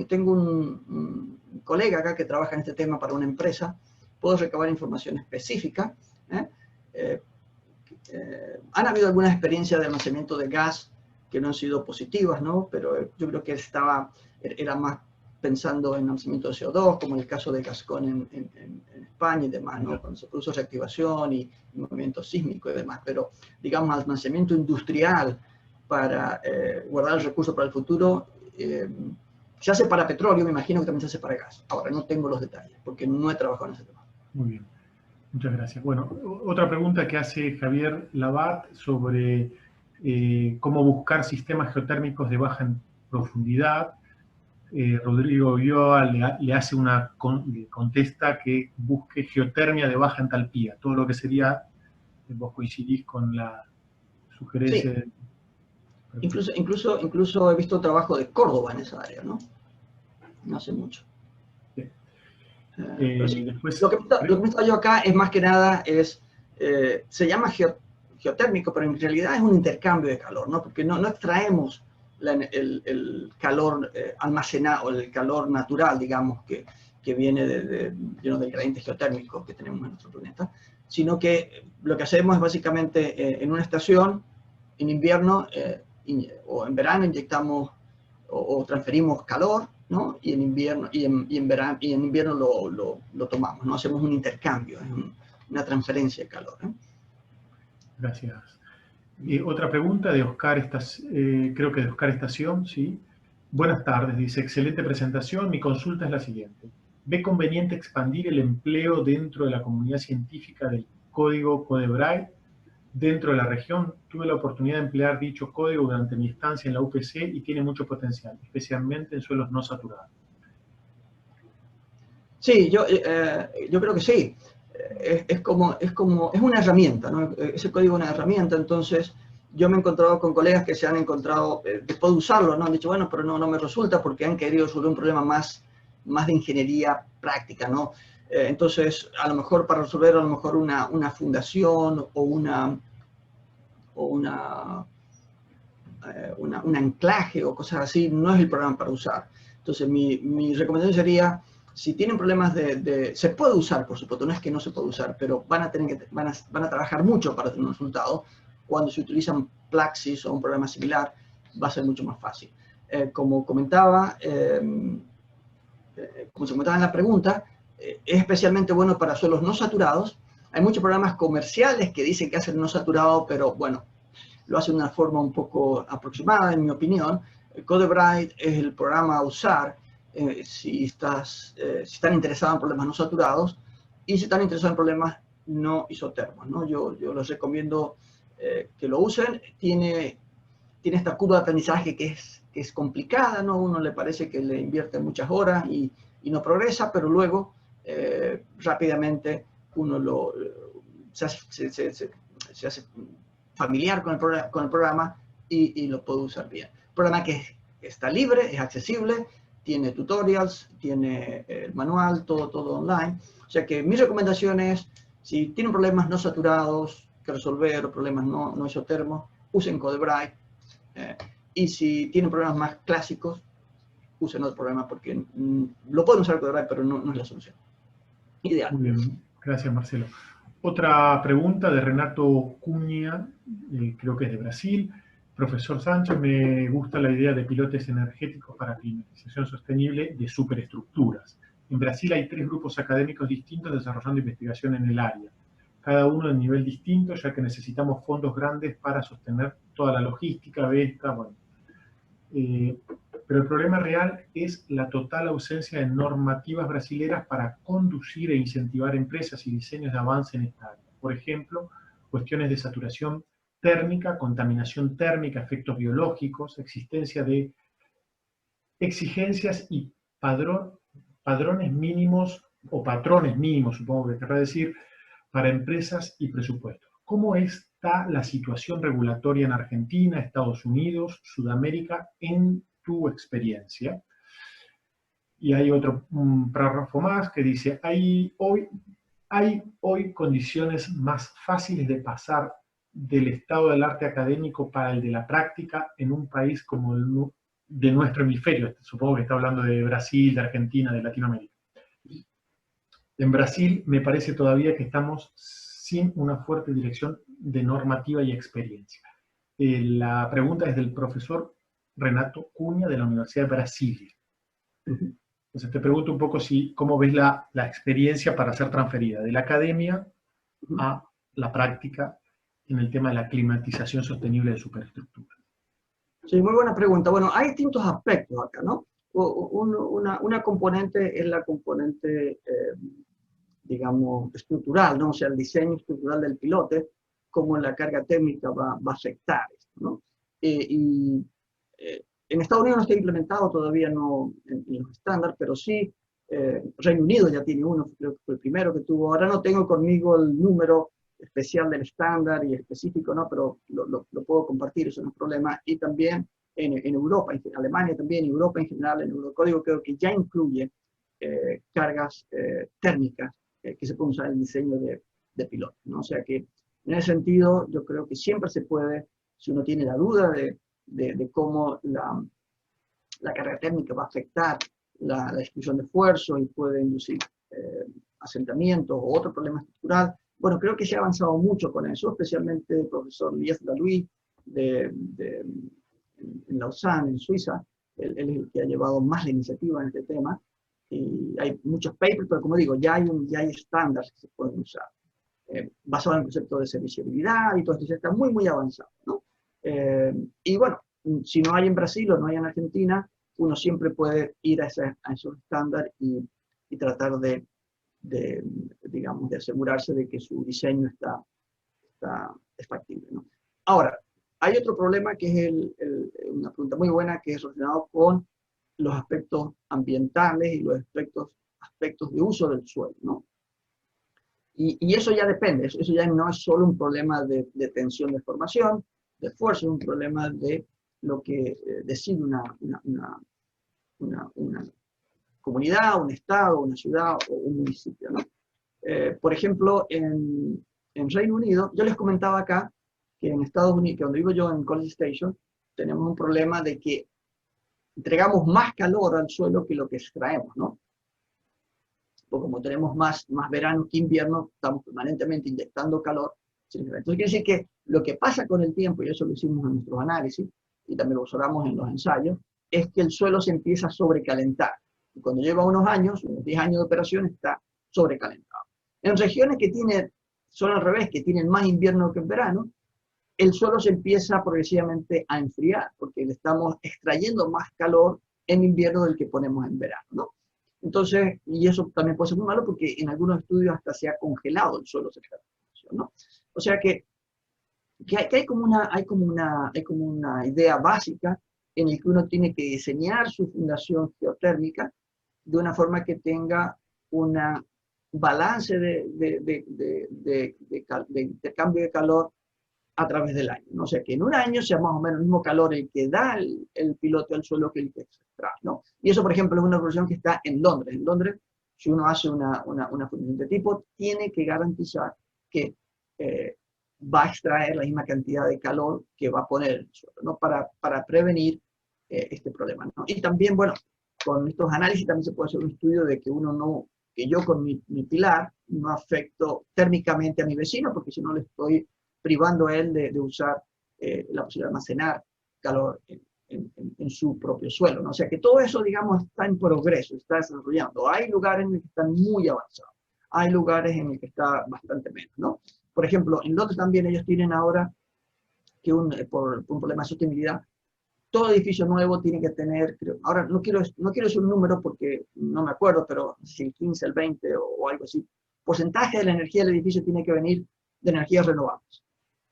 Tengo un colega acá que trabaja en este tema para una empresa, puedo recabar información específica. Han habido algunas experiencias de almacenamiento de gas que no han sido positivas, ¿no? Pero yo creo que era más pensando en almacenamiento de CO2, como en el caso de Gascón en España y demás, ¿no? Cuando se produce reactivación y movimiento sísmico y demás. Pero, digamos, almacenamiento industrial para guardar el recurso para el futuro, se hace para petróleo, me imagino que también se hace para gas. Ahora, no tengo los detalles, porque no he trabajado en ese tema. Muy bien, muchas gracias. Bueno, otra pregunta que hace Javier Labat sobre cómo buscar sistemas geotérmicos de baja profundidad. Rodrigo Ulloa le hace le contesta que busque geotermia de baja entalpía, todo lo que sería, vos coincidís con la sugerencia. Sí. Incluso he visto trabajo de Córdoba en esa área, ¿no? No hace mucho. Sí. Sí, Después, lo que me está yo acá es más que nada, se llama geotérmico, pero en realidad es un intercambio de calor, ¿no? Porque no extraemos el calor almacenado, el calor natural, digamos, que viene del gradiente geotérmico que tenemos en nuestro planeta, sino que lo que hacemos es básicamente en una estación, en invierno o en verano inyectamos o transferimos calor, ¿no? Y en invierno lo tomamos, ¿no? Hacemos un intercambio, una transferencia de calor, ¿eh? Gracias. Otra pregunta de Oscar, creo que de Oscar Estación, ¿sí? Buenas tardes, dice, excelente presentación. Mi consulta es la siguiente. ¿Ve conveniente expandir el empleo dentro de la comunidad científica del código Codebray dentro de la región? Tuve la oportunidad de emplear dicho código durante mi estancia en la UPC y tiene mucho potencial, especialmente en suelos no saturados. Sí, yo creo que sí. Es una herramienta, ¿no? Ese código es una herramienta, entonces yo me he encontrado con colegas que se han encontrado, después de usarlo, ¿no? Han dicho, bueno, pero no me resulta porque han querido resolver un problema más de ingeniería práctica, ¿no? Entonces, a lo mejor para resolver a lo mejor una fundación o un anclaje o cosas así, no es el programa para usar. Entonces, mi recomendación sería, si tienen problemas se puede usar, por supuesto, no es que no se puede usar, pero van a trabajar mucho para tener un resultado. Cuando se utilizan Plaxis o un programa similar, va a ser mucho más fácil. Como se comentaba en la pregunta, es especialmente bueno para suelos no saturados. Hay muchos programas comerciales que dicen que hacen no saturado, pero bueno, lo hace de una forma un poco aproximada, en mi opinión. Codebray es el programa a usar si están interesados en problemas no saturados y si están interesados en problemas no isotermos, ¿no? Yo les recomiendo que lo usen. Tiene esta curva de aprendizaje que es complicada, ¿no? Uno le parece que le invierte muchas horas y no progresa, pero luego rápidamente uno se hace familiar con el programa y lo puede usar bien. Un programa que está libre, es accesible, tiene tutorials, tiene el manual, todo online. O sea que mi recomendación es, si tienen problemas no saturados que resolver o problemas no isotermos, usen Codebray. Y si tienen problemas más clásicos, usen otro programa porque lo pueden usar Codebray, pero no es la solución ideal. Muy bien, gracias Marcelo. Otra pregunta de Renato Cunha, creo que es de Brasil. Profesor Sánchez, me gusta la idea de pilotes energéticos para climatización sostenible de superestructuras. En Brasil hay 3 grupos académicos distintos desarrollando investigación en el área, cada uno de nivel distinto, ya que necesitamos fondos grandes para sostener toda la logística, bueno. Pero el problema real es la total ausencia de normativas brasileras para conducir e incentivar empresas y diseños de avance en esta área. Por ejemplo, cuestiones de saturación térmica, contaminación térmica, efectos biológicos, existencia de exigencias y patrones mínimos, supongo que querrá decir, para empresas y presupuestos. ¿Cómo está la situación regulatoria en Argentina, Estados Unidos, Sudamérica, en tu experiencia? Y hay un párrafo más que dice, ¿hay hoy condiciones más fáciles de pasar del estado del arte académico para el de la práctica en un país como de nuestro hemisferio? Supongo que está hablando de Brasil, de Argentina, de Latinoamérica. En Brasil me parece todavía que estamos sin una fuerte dirección de normativa y experiencia. La pregunta es del profesor Renato Cunha de la Universidad de Brasilia. Entonces te pregunto un poco cómo ves la experiencia para ser transferida de la academia a la práctica en el tema de la climatización sostenible de superestructuras. Sí, muy buena pregunta. Bueno, hay distintos aspectos acá, ¿no? Una componente es la componente, digamos, estructural, ¿no? O sea, el diseño estructural del pilote, cómo la carga térmica va a afectar esto, ¿no? En Estados Unidos no está implementado todavía no en los estándares, pero sí Reino Unido ya tiene uno, creo que fue el primero que tuvo. Ahora no tengo conmigo el número especial del estándar y específico, ¿no? Pero lo puedo compartir, eso no es problema. Y también en Europa, en Alemania también, en Europa en general, en Eurocódigo creo que ya incluye cargas térmicas que se pueden usar en el diseño de pilotos, ¿no? O sea que en ese sentido yo creo que siempre se puede, si uno tiene la duda de cómo la carga térmica va a afectar la distribución de esfuerzo y puede inducir asentamientos o otro problema estructural. Bueno, creo que se ha avanzado mucho con eso, especialmente el profesor Lies Lalui en Lausanne, en Suiza. Él es el que ha llevado más la iniciativa en este tema. Y hay muchos papers, pero como digo, ya hay estándares que se pueden usar. Basado en el concepto de serviciabilidad y todo esto, ya está muy, muy avanzado, ¿no? Y bueno, si no hay en Brasil o no hay en Argentina, uno siempre puede ir a esos estándares y tratar digamos, de asegurarse de que su diseño es factible, ¿no? Ahora, hay otro problema que es una pregunta muy buena, que es relacionado con los aspectos ambientales y los aspectos de uso del suelo, ¿no? Y eso ya depende, eso ya no es solo un problema de tensión de formación, de esfuerzo, es un problema de lo que decide una comunidad, un estado, una ciudad o un municipio, ¿no? Por ejemplo, en Reino Unido, yo les comentaba acá que en Estados Unidos, que donde vivo yo, en College Station, tenemos un problema de que entregamos más calor al suelo que lo que extraemos, ¿no? Porque como tenemos más verano que invierno, estamos permanentemente inyectando calor. Entonces quiere decir que lo que pasa con el tiempo, y eso lo hicimos en nuestros análisis, y también lo observamos en los ensayos, es que el suelo se empieza a sobrecalentar. Y cuando lleva unos años, unos 10 años de operación, está sobrecalentado. En regiones que son al revés, que tienen más invierno que verano, el suelo se empieza progresivamente a enfriar, porque le estamos extrayendo más calor en invierno del que ponemos en verano, ¿no? Entonces, y eso también puede ser muy malo porque en algunos estudios hasta se ha congelado el suelo cerca de la población, ¿no? O sea que hay como una idea básica en la que uno tiene que diseñar su fundación geotérmica de una forma que tenga un balance de intercambio de calor a través del año, ¿no? O sea, que en un año sea más o menos el mismo calor el que da el piloto al suelo que el que extrae, ¿no? Y eso, por ejemplo, es una solución que está en Londres. En Londres, si uno hace una fundación de tipo, tiene que garantizar que va a extraer la misma cantidad de calor que va a poner el suelo, ¿no? Para prevenir este problema, ¿no? Y también, bueno, con estos análisis también se puede hacer un estudio de que yo con mi pilar no afecto térmicamente a mi vecino, porque si no le estoy privando a él de usar la posibilidad de almacenar calor en su propio suelo, ¿no? O sea que todo eso, digamos, está en progreso, está desarrollando. Hay lugares en los que están muy avanzados, hay lugares en los que está bastante menos, ¿no? Por ejemplo, en Londres también ellos tienen ahora que por un problema de sostenibilidad, todo edificio nuevo tiene que tener, ahora no quiero decir un número porque no me acuerdo, pero si el 15, el 20 o algo así, porcentaje de la energía del edificio tiene que venir de energías renovables.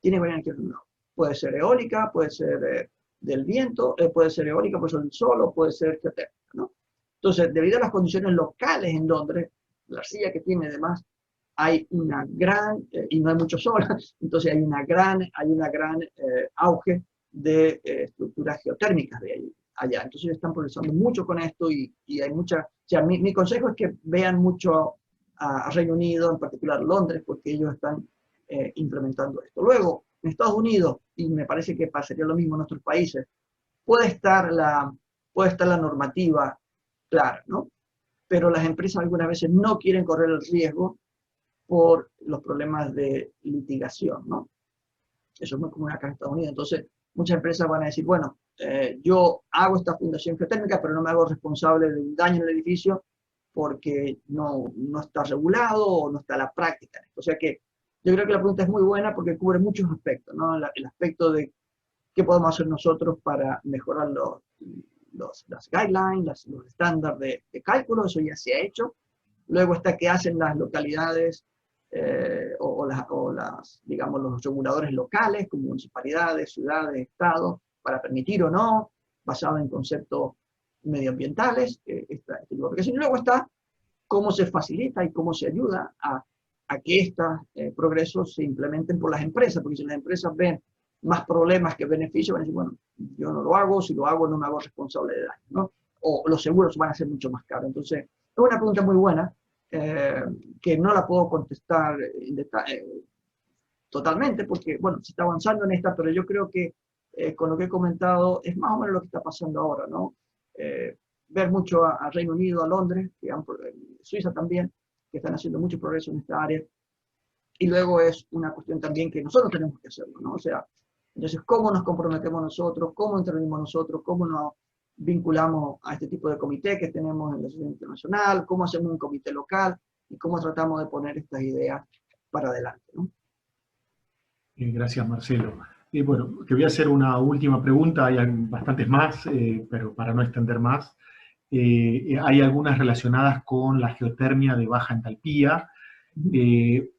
Tiene que venir de energías renovables. Puede ser eólica, puede ser del viento, puede ser eólica, puede ser del sol, puede ser geotérmica, ¿no? Entonces, debido a las condiciones locales en Londres, la arcilla que tiene además, hay una gran, y no hay mucho sol, entonces hay una gran auge de estructuras geotérmicas de allá. Entonces están progresando mucho con esto y hay mucha, o sea, mi consejo es que vean mucho a Reino Unido, en particular Londres, porque ellos están implementando esto. Luego, En Estados Unidos, y me parece que pasaría lo mismo en nuestros países, puede estar la normativa clara, ¿no? Pero las empresas algunas veces no quieren correr el riesgo por los problemas de litigación, ¿no? Eso es muy común acá en Estados Unidos. Entonces, muchas empresas van a decir, bueno, yo hago esta fundación geotérmica, pero no me hago responsable de un daño en el edificio porque no está regulado o no está la práctica. O sea que yo creo que la pregunta es muy buena porque cubre muchos aspectos, ¿no? El aspecto de qué podemos hacer nosotros para mejorar las guidelines, los estándares de cálculo, eso ya se ha hecho. Luego está qué hacen las localidades digamos, los reguladores locales, como municipalidades, ciudades, estados, para permitir o no, basado en conceptos medioambientales, este tipo de aplicación. Y luego está cómo se facilita y cómo se ayuda a que estos progresos se implementen por las empresas, porque si las empresas ven más problemas que beneficios, van a decir, bueno, yo no lo hago, si lo hago no me hago responsable de daño, ¿no? O los seguros van a ser mucho más caros. Entonces, es una pregunta muy buena, que no la puedo contestar totalmente, porque, bueno, se está avanzando en esta, pero yo creo que con lo que he comentado es más o menos lo que está pasando ahora, ¿no? Ver mucho a Reino Unido, a Londres, Suiza también, que están haciendo mucho progreso en esta área. Y luego es una cuestión también que nosotros tenemos que hacerlo, ¿no? O sea, entonces, ¿cómo nos comprometemos nosotros? ¿Cómo intervenimos nosotros? ¿Cómo nos vinculamos a este tipo de comité que tenemos en la sociedad internacional? ¿Cómo hacemos un comité local? ¿Y cómo tratamos de poner estas ideas para adelante, ¿no? Gracias, Marcelo. Bueno, te voy a hacer una última pregunta, hay bastantes más, pero para no extender más. Hay algunas relacionadas con la geotermia de baja entalpía.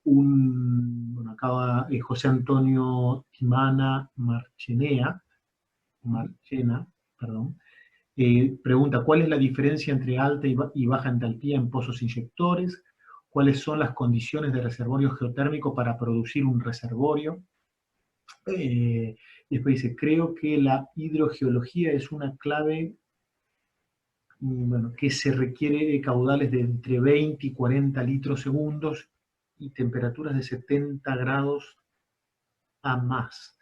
Bueno, acá José Antonio Quimana Marchena, perdón, pregunta, ¿cuál es la diferencia entre alta y baja entalpía en pozos inyectores? ¿Cuáles son las condiciones de reservorio geotérmico para producir un reservorio? Después dice, creo que la hidrogeología es una clave, bueno, que se requiere de caudales de entre 20 y 40 litros segundos y temperaturas de 70 grados a más.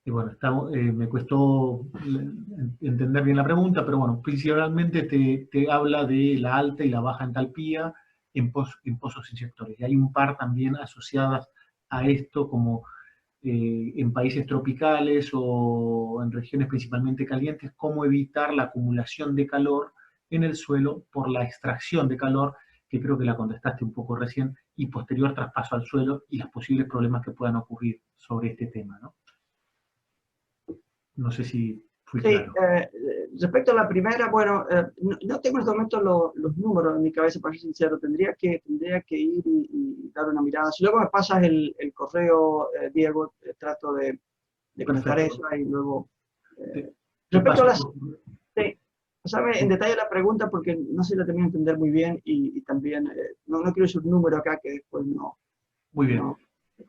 Y bueno, me costó entender bien la pregunta, pero bueno, principalmente te habla de la alta y la baja entalpía en pozos inyectores. Y hay un par también asociadas a esto, como en países tropicales o en regiones principalmente calientes, cómo evitar la acumulación de calor en el suelo por la extracción de calor, que creo que la contestaste un poco recién, y posterior traspaso al suelo y los posibles problemas que puedan ocurrir sobre este tema, ¿no? No sé si fui claro. Respecto a la primera, bueno, no tengo en este momento los números en mi cabeza, para ser sincero, tendría que ir y dar una mirada. Si luego me pasas el correo, Diego, trato de conectar eso y luego... respecto a las... Sí, pasame en detalle la pregunta porque no sé si la termino de entender muy bien y también no quiero decir un número acá que después no... Muy bien. No,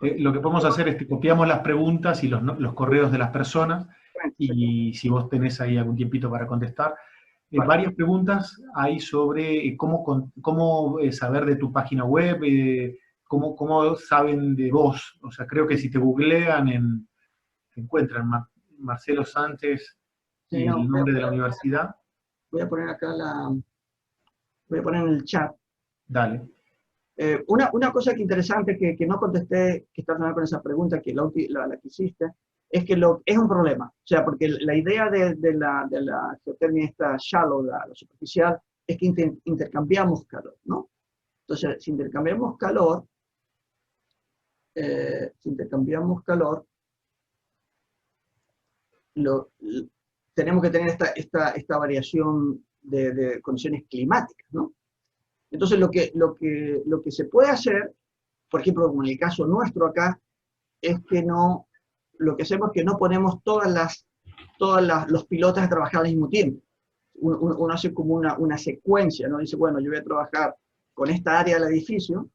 lo que podemos hacer es que copiamos las preguntas y los correos de las personas y si vos tenés ahí algún tiempito para contestar. Varias preguntas hay sobre cómo saber de tu página web, cómo saben de vos. O sea, creo que si te googlean, te encuentran Marcelo Sánchez y el nombre de la universidad. Voy a poner acá voy a poner en el chat. Dale. Una cosa que interesante que no contesté, que está relacionada con esa pregunta que la que hiciste, es que es un problema. O sea, porque la idea de la geotermia esta shallow, la superficial, es que intercambiamos calor, ¿no? Entonces, si intercambiamos calor, tenemos que tener esta variación de condiciones climáticas, ¿no? Entonces, lo que se puede hacer, por ejemplo, como en el caso nuestro acá, es que lo que hacemos es que no ponemos los pilotos a trabajar al mismo tiempo. Uno hace como una secuencia, ¿no? Dice, bueno, yo voy a trabajar con esta área del edificio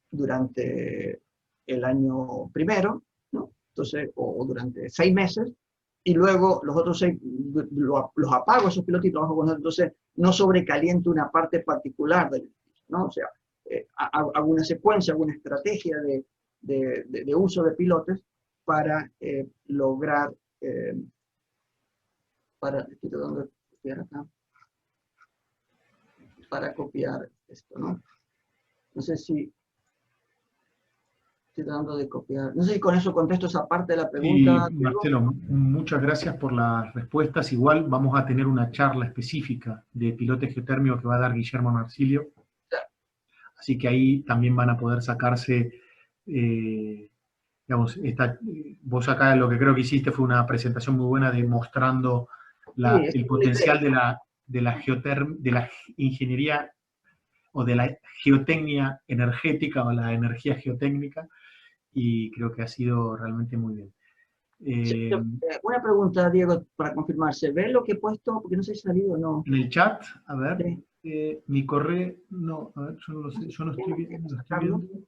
durante el año primero, ¿no? Entonces, o durante 6 meses, y luego los otros 6 los apago esos pilotos y trabajo con otros. Entonces, no sobrecaliento una parte particular del edificio, ¿no? O sea, hago una secuencia, hago una estrategia de uso de pilotes para lograr, estoy tratando de copiar acá, para copiar esto, ¿no? No sé si estoy tratando de copiar, no sé si con eso contesto esa parte de la Sí, pregunta, Diego. Marcelo, muchas gracias por las respuestas. Igual vamos a tener una charla específica de piloto geotérmico que va a dar Guillermo Marsilio. Así que ahí también van a poder sacarse, digamos, vos acá lo que creo que hiciste fue una presentación muy buena demostrando Sí, el esta es la potencial idea. de la ingeniería o de la geotecnia energética o la energía geotécnica, y creo que ha sido realmente muy bien. Una pregunta, Diego, para confirmar. ¿Se ve lo que he puesto? Porque no sé si ha salido o no. En el chat, a ver, Sí. mi correo, no, a ver, yo no lo sé, yo no estoy, Quiero lo estoy sacarlo. viendo.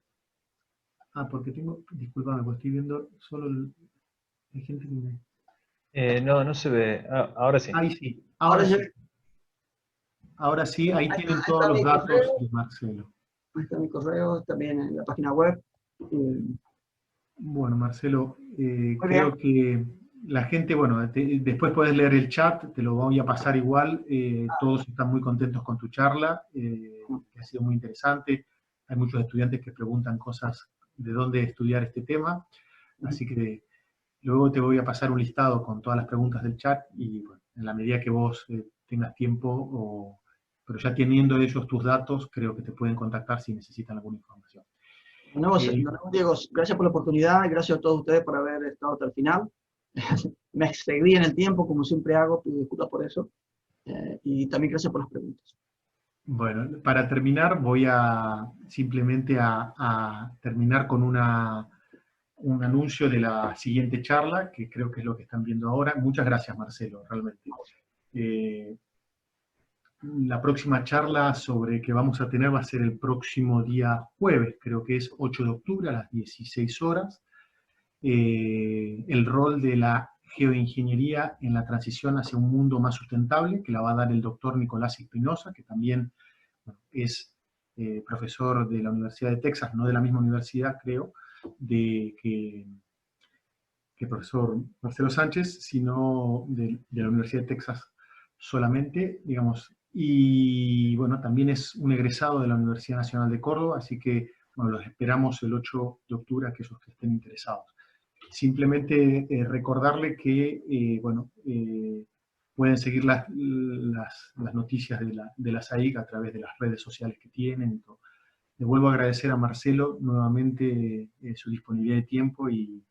Ah, porque tengo, disculpame, porque estoy viendo solo hay gente que me... No, no se ve. Ah, ahora sí. Ahí sí, Ahora ahora ya, sí. Ahora sí, ahí tienen ahí todos está los mi datos correo. de Marcelo. Ahí está mi correo, también en la página web. Bueno, Marcelo, Muy bien. creo que la gente, bueno, después podés leer el chat, te lo voy a pasar igual. Todos están muy contentos con tu charla, que ha sido muy interesante. Hay muchos estudiantes que preguntan cosas de dónde estudiar este tema, así que luego te voy a pasar un listado con todas las preguntas del chat y bueno, en la medida que vos tengas tiempo, pero ya teniendo ellos tus datos, creo que te pueden contactar si necesitan alguna información. Nos vemos, Diego. Gracias por la oportunidad y gracias a todos ustedes por haber estado hasta el final. Me excedí en el tiempo, como siempre hago, pido disculpas por eso. Y también gracias por las preguntas. Bueno, para terminar voy a simplemente a terminar con un anuncio de la siguiente charla, que creo que es lo que están viendo ahora. Muchas gracias, Marcelo, realmente. La próxima charla sobre que vamos a tener va a ser el próximo día jueves, creo que es 8 de octubre a las 16 horas. El rol de la geoingeniería en la transición hacia un mundo más sustentable, que la va a dar el doctor Nicolás Espinosa, que también es profesor de la Universidad de Texas, no de la misma universidad, creo, que profesor Marcelo Sánchez, sino de la Universidad de Texas solamente, digamos. Y bueno, también es un egresado de la Universidad Nacional de Córdoba, así que bueno, los esperamos el 8 de octubre a aquellos que estén interesados. Simplemente recordarle que, pueden seguir las noticias de la SAIC a través de las redes sociales que tienen. Le vuelvo a agradecer a Marcelo nuevamente su disponibilidad de tiempo y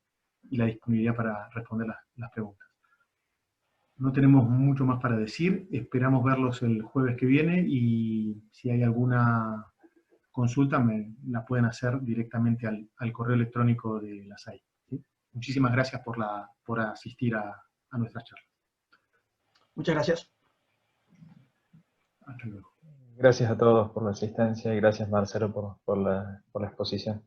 la disponibilidad para responder las preguntas. No tenemos mucho más para decir, esperamos verlos el jueves que viene y si hay alguna consulta la pueden hacer directamente al correo electrónico de la SAIC. ¿Sí? Muchísimas gracias por asistir a nuestra charla. Muchas gracias. Hasta luego. Gracias a todos por la asistencia y gracias, Marcelo, por la exposición.